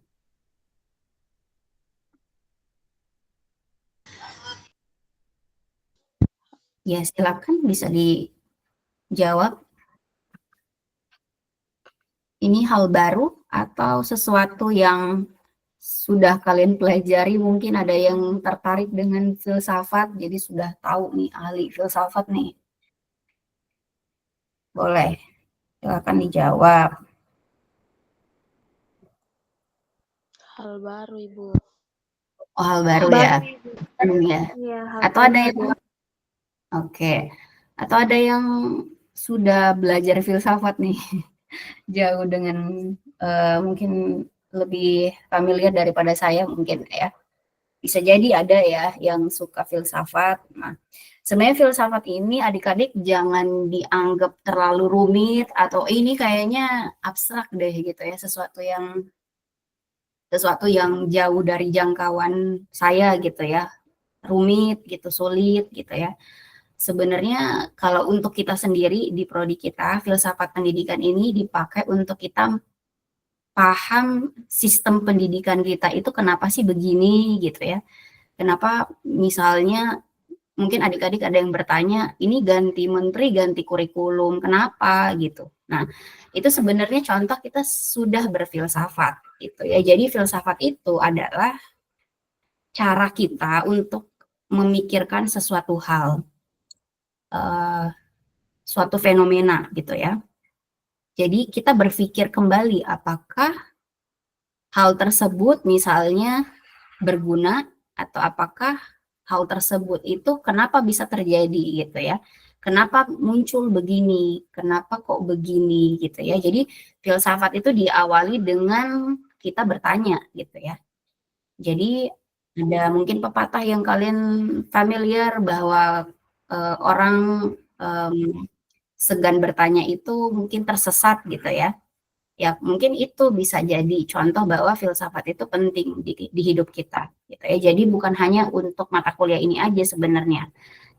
Ya, silakan bisa dijawab. Ini hal baru atau sesuatu yang sudah kalian pelajari? Mungkin ada yang tertarik dengan filsafat, jadi sudah tahu nih, ahli filsafat nih. Boleh, silakan dijawab. Hal baru, Ibu. Oh, hal baru ya. Ya. Atau ada yang Oke. Atau ada yang sudah belajar filsafat nih, jauh dengan mungkin lebih familiar daripada saya mungkin ya. Bisa jadi ada ya yang suka filsafat. Nah, sebenarnya filsafat ini adik-adik jangan dianggap terlalu rumit atau ini kayaknya abstrak deh gitu ya, sesuatu yang jauh dari jangkauan saya gitu ya, rumit gitu, sulit gitu ya. Sebenarnya kalau untuk kita sendiri di prodi kita, filsafat pendidikan ini dipakai untuk kita paham sistem pendidikan kita itu kenapa sih begini gitu ya. Kenapa misalnya mungkin adik-adik ada yang bertanya, ini ganti menteri, ganti kurikulum, kenapa gitu. Nah, itu sebenarnya contoh kita sudah berfilsafat gitu ya. Jadi filsafat itu adalah cara kita untuk memikirkan sesuatu hal, suatu fenomena gitu ya. Jadi kita berpikir kembali apakah hal tersebut misalnya berguna, atau apakah hal tersebut itu kenapa bisa terjadi gitu ya. Kenapa muncul begini, kenapa kok begini gitu ya. Jadi filsafat itu diawali dengan kita bertanya gitu ya. Jadi ada mungkin pepatah yang kalian familiar bahwa orang segan bertanya itu mungkin tersesat gitu ya. Ya mungkin itu bisa jadi contoh bahwa filsafat itu penting di hidup kita gitu ya. Jadi bukan hanya untuk mata kuliah ini aja sebenarnya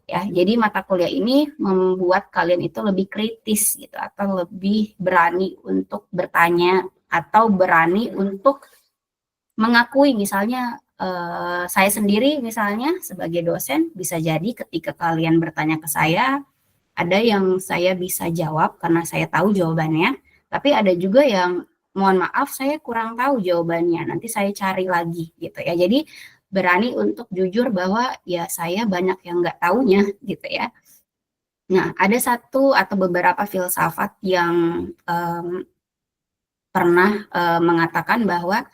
ya. Jadi mata kuliah ini membuat kalian itu lebih kritis gitu, atau lebih berani untuk bertanya, atau berani untuk mengakui. Misalnya saya sendiri misalnya sebagai dosen, bisa jadi ketika kalian bertanya ke saya, ada yang saya bisa jawab karena saya tahu jawabannya, tapi ada juga yang mohon maaf saya kurang tahu jawabannya, nanti saya cari lagi gitu ya. Jadi berani untuk jujur bahwa ya saya banyak yang nggak taunya gitu ya. Nah, ada satu atau beberapa filsafat yang pernah mengatakan bahwa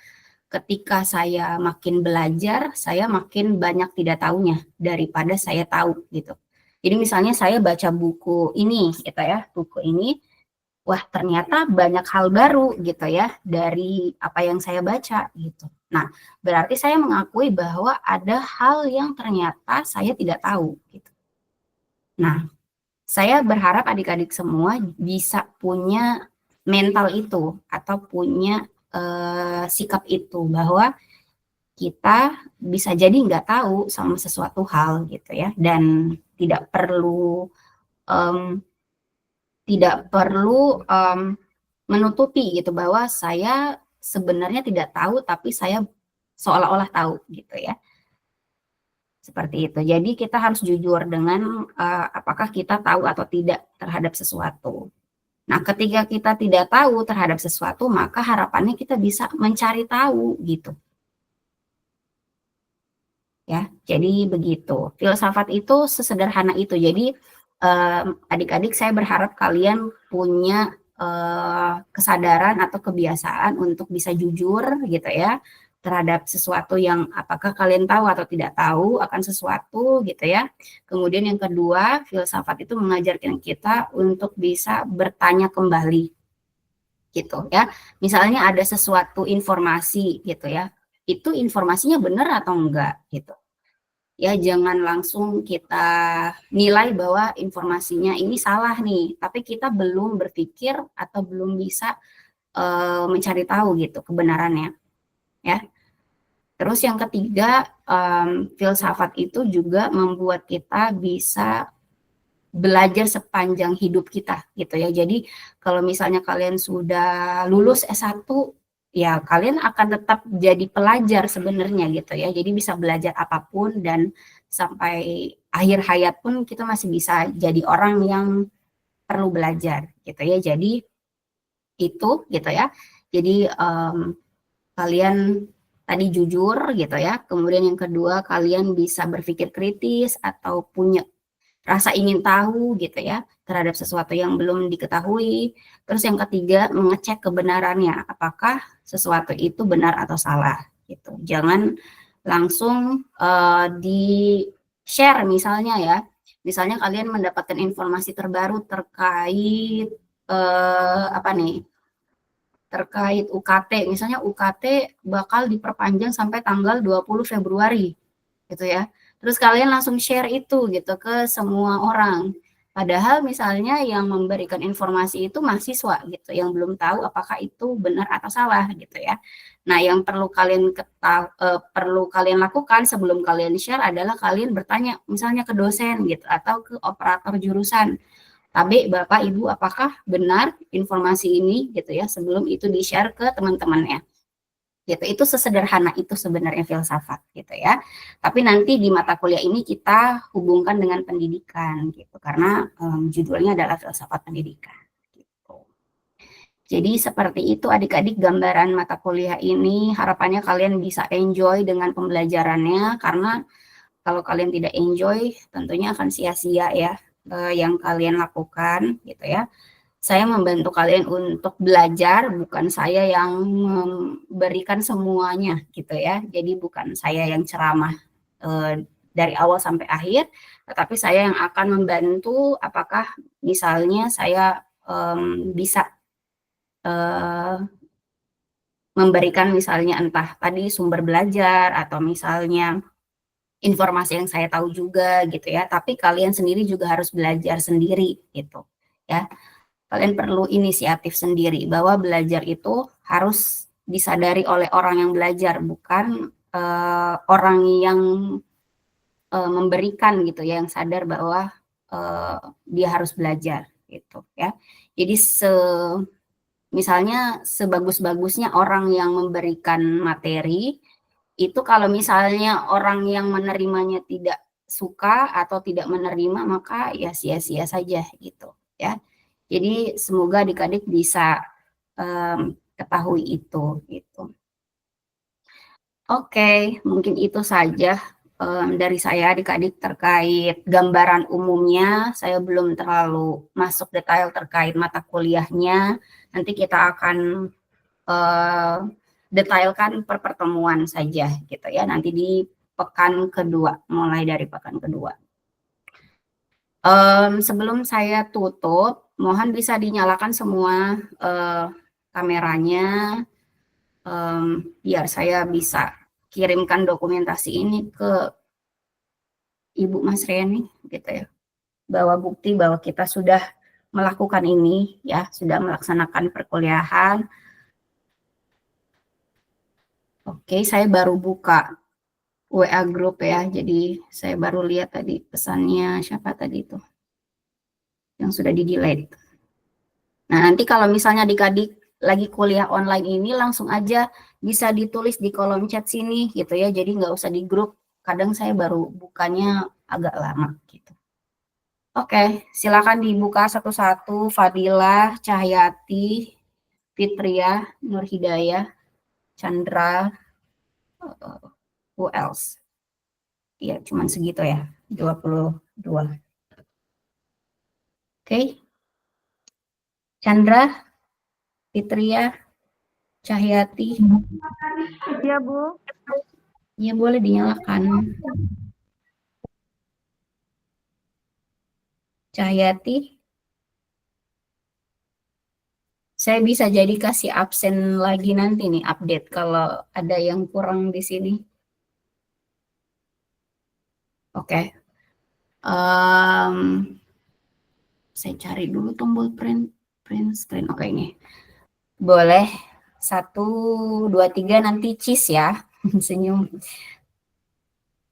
ketika saya makin belajar, saya makin banyak tidak tahunya daripada saya tahu gitu. Jadi misalnya saya baca buku ini gitu ya, buku ini, wah ternyata banyak hal baru gitu ya dari apa yang saya baca gitu. Nah, berarti saya mengakui bahwa ada hal yang ternyata saya tidak tahu gitu. Nah, saya berharap adik-adik semua bisa punya mental itu, atau punya sikap itu, bahwa kita bisa jadi nggak tahu sama sesuatu hal gitu ya, dan tidak perlu menutupi gitu bahwa saya sebenarnya tidak tahu tapi saya seolah-olah tahu gitu ya. Seperti itu. Jadi kita harus jujur dengan apakah kita tahu atau tidak terhadap sesuatu. Nah, ketika kita tidak tahu terhadap sesuatu, maka harapannya kita bisa mencari tahu gitu. Ya, jadi begitu. Filsafat itu sesederhana itu. Jadi adik-adik, saya berharap kalian punya kesadaran atau kebiasaan untuk bisa jujur gitu ya terhadap sesuatu yang apakah kalian tahu atau tidak tahu akan sesuatu gitu ya. Kemudian yang kedua, filsafat itu mengajarkan kita untuk bisa bertanya kembali gitu ya. Misalnya ada sesuatu informasi gitu ya, itu informasinya benar atau enggak gitu. Ya, jangan langsung kita nilai bahwa informasinya ini salah nih, tapi kita belum berpikir atau belum bisa mencari tahu gitu kebenarannya. Ya. Terus yang ketiga, filsafat itu juga membuat kita bisa belajar sepanjang hidup kita gitu ya. Jadi kalau misalnya kalian sudah lulus S1, ya kalian akan tetap jadi pelajar sebenarnya gitu ya. Jadi bisa belajar apapun dan sampai akhir hayat pun kita masih bisa jadi orang yang perlu belajar gitu ya. Jadi itu gitu ya. Jadi kalian tadi jujur gitu ya. Kemudian yang kedua, kalian bisa berpikir kritis atau punya rasa ingin tahu gitu ya terhadap sesuatu yang belum diketahui. Terus yang ketiga, mengecek kebenarannya, apakah sesuatu itu benar atau salah gitu. Jangan langsung di-share misalnya ya. Misalnya kalian mendapatkan informasi terbaru terkait terkait UKT, misalnya UKT bakal diperpanjang sampai tanggal 20 Februari gitu ya. Terus kalian langsung share itu gitu ke semua orang. Padahal misalnya yang memberikan informasi itu mahasiswa gitu, yang belum tahu apakah itu benar atau salah gitu ya. Nah, yang perlu kalian lakukan sebelum kalian share adalah kalian bertanya misalnya ke dosen gitu atau ke operator jurusan. Tabe, Bapak, Ibu, apakah benar informasi ini gitu ya sebelum itu di-share ke teman-temannya. Gitu. Itu sesederhana itu sebenarnya filsafat gitu ya. Tapi nanti di mata kuliah ini kita hubungkan dengan pendidikan gitu karena judulnya adalah filsafat pendidikan gitu. Jadi seperti itu adik-adik gambaran mata kuliah ini, harapannya kalian bisa enjoy dengan pembelajarannya karena kalau kalian tidak enjoy tentunya akan sia-sia ya yang kalian lakukan gitu ya. Saya membantu kalian untuk belajar, bukan saya yang memberikan semuanya gitu ya. Jadi bukan saya yang ceramah dari awal sampai akhir, tetapi saya yang akan membantu apakah misalnya saya bisa memberikan misalnya entah tadi sumber belajar atau misalnya informasi yang saya tahu juga gitu ya, tapi kalian sendiri juga harus belajar sendiri gitu ya. Kalian perlu inisiatif sendiri bahwa belajar itu harus disadari oleh orang yang belajar, bukan orang yang memberikan gitu ya, yang sadar bahwa dia harus belajar gitu ya. Jadi misalnya sebagus-bagusnya orang yang memberikan materi itu kalau misalnya orang yang menerimanya tidak suka atau tidak menerima maka ya sia-sia saja gitu ya. Jadi semoga adik-adik bisa ketahui itu gitu. Oke, mungkin itu saja dari saya adik-adik terkait gambaran umumnya. Saya belum terlalu masuk detail terkait mata kuliahnya. Nanti kita akan detailkan per pertemuan saja gitu ya, nanti di pekan kedua, mulai dari pekan kedua. Sebelum saya tutup, mohon bisa dinyalakan semua kameranya biar saya bisa kirimkan dokumentasi ini ke Ibu Mas Reni gitu ya, bahwa bukti bahwa kita sudah melakukan ini ya, sudah melaksanakan perkuliahan. Oke, saya baru buka WA group ya, jadi saya baru lihat tadi pesannya siapa tadi itu yang sudah di-delete. Nah, nanti kalau misalnya adik-adik lagi kuliah online ini langsung aja bisa ditulis di kolom chat sini gitu ya, jadi nggak usah di grup kadang saya baru bukanya agak lama gitu. Oke, silakan dibuka satu-satu. Fadilah, Cahyati, Fitria, Nur Hidayah, Chandra, who else? Iya, cuman segitu ya, 22. Oke. Chandra, Fitria, Cahyati. Iya, Bu. Ya, boleh dinyalakan. Cahyati. Saya bisa jadi kasih absen lagi nanti nih, update kalau ada yang kurang di sini. Oke. Saya cari dulu tombol print screen. Oke, ini. Boleh. 1, 2, 3 nanti cheese ya. Senyum.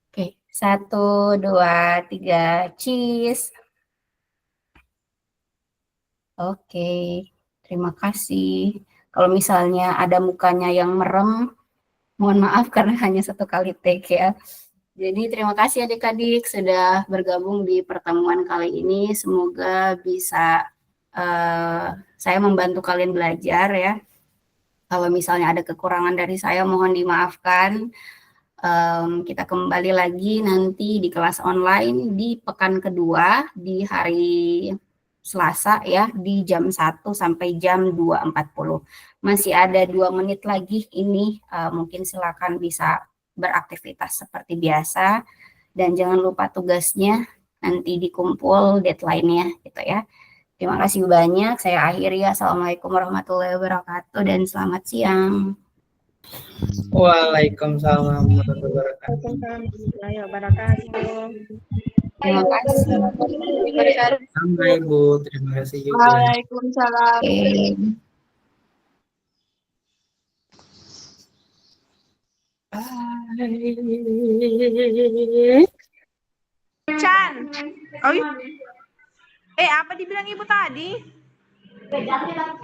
Oke, 1, 2, 3 cheese. Oke, terima kasih. Kalau misalnya ada mukanya yang merem, mohon maaf karena hanya 1 kali take ya. Jadi terima kasih adik-adik sudah bergabung di pertemuan kali ini. Semoga bisa saya membantu kalian belajar ya. Kalau misalnya ada kekurangan dari saya mohon dimaafkan. Kita kembali lagi nanti di kelas online di pekan kedua di hari Selasa ya di jam 1 sampai jam 2.40. Masih ada 2 menit lagi ini mungkin silakan bisa beraktivitas seperti biasa dan jangan lupa tugasnya nanti dikumpul deadline-nya gitu ya. Terima kasih banyak. Saya akhiri. Assalamualaikum warahmatullahi wabarakatuh dan selamat siang. Waalaikumsalam warahmatullahi wabarakatuh. Warahmatullahi wabarakatuh. Terima kasih. Sama Ibu, terima kasih juga. Waalaikumsalam. Oke. Chan. Oh, apa dibilang ibu tadi? Jangan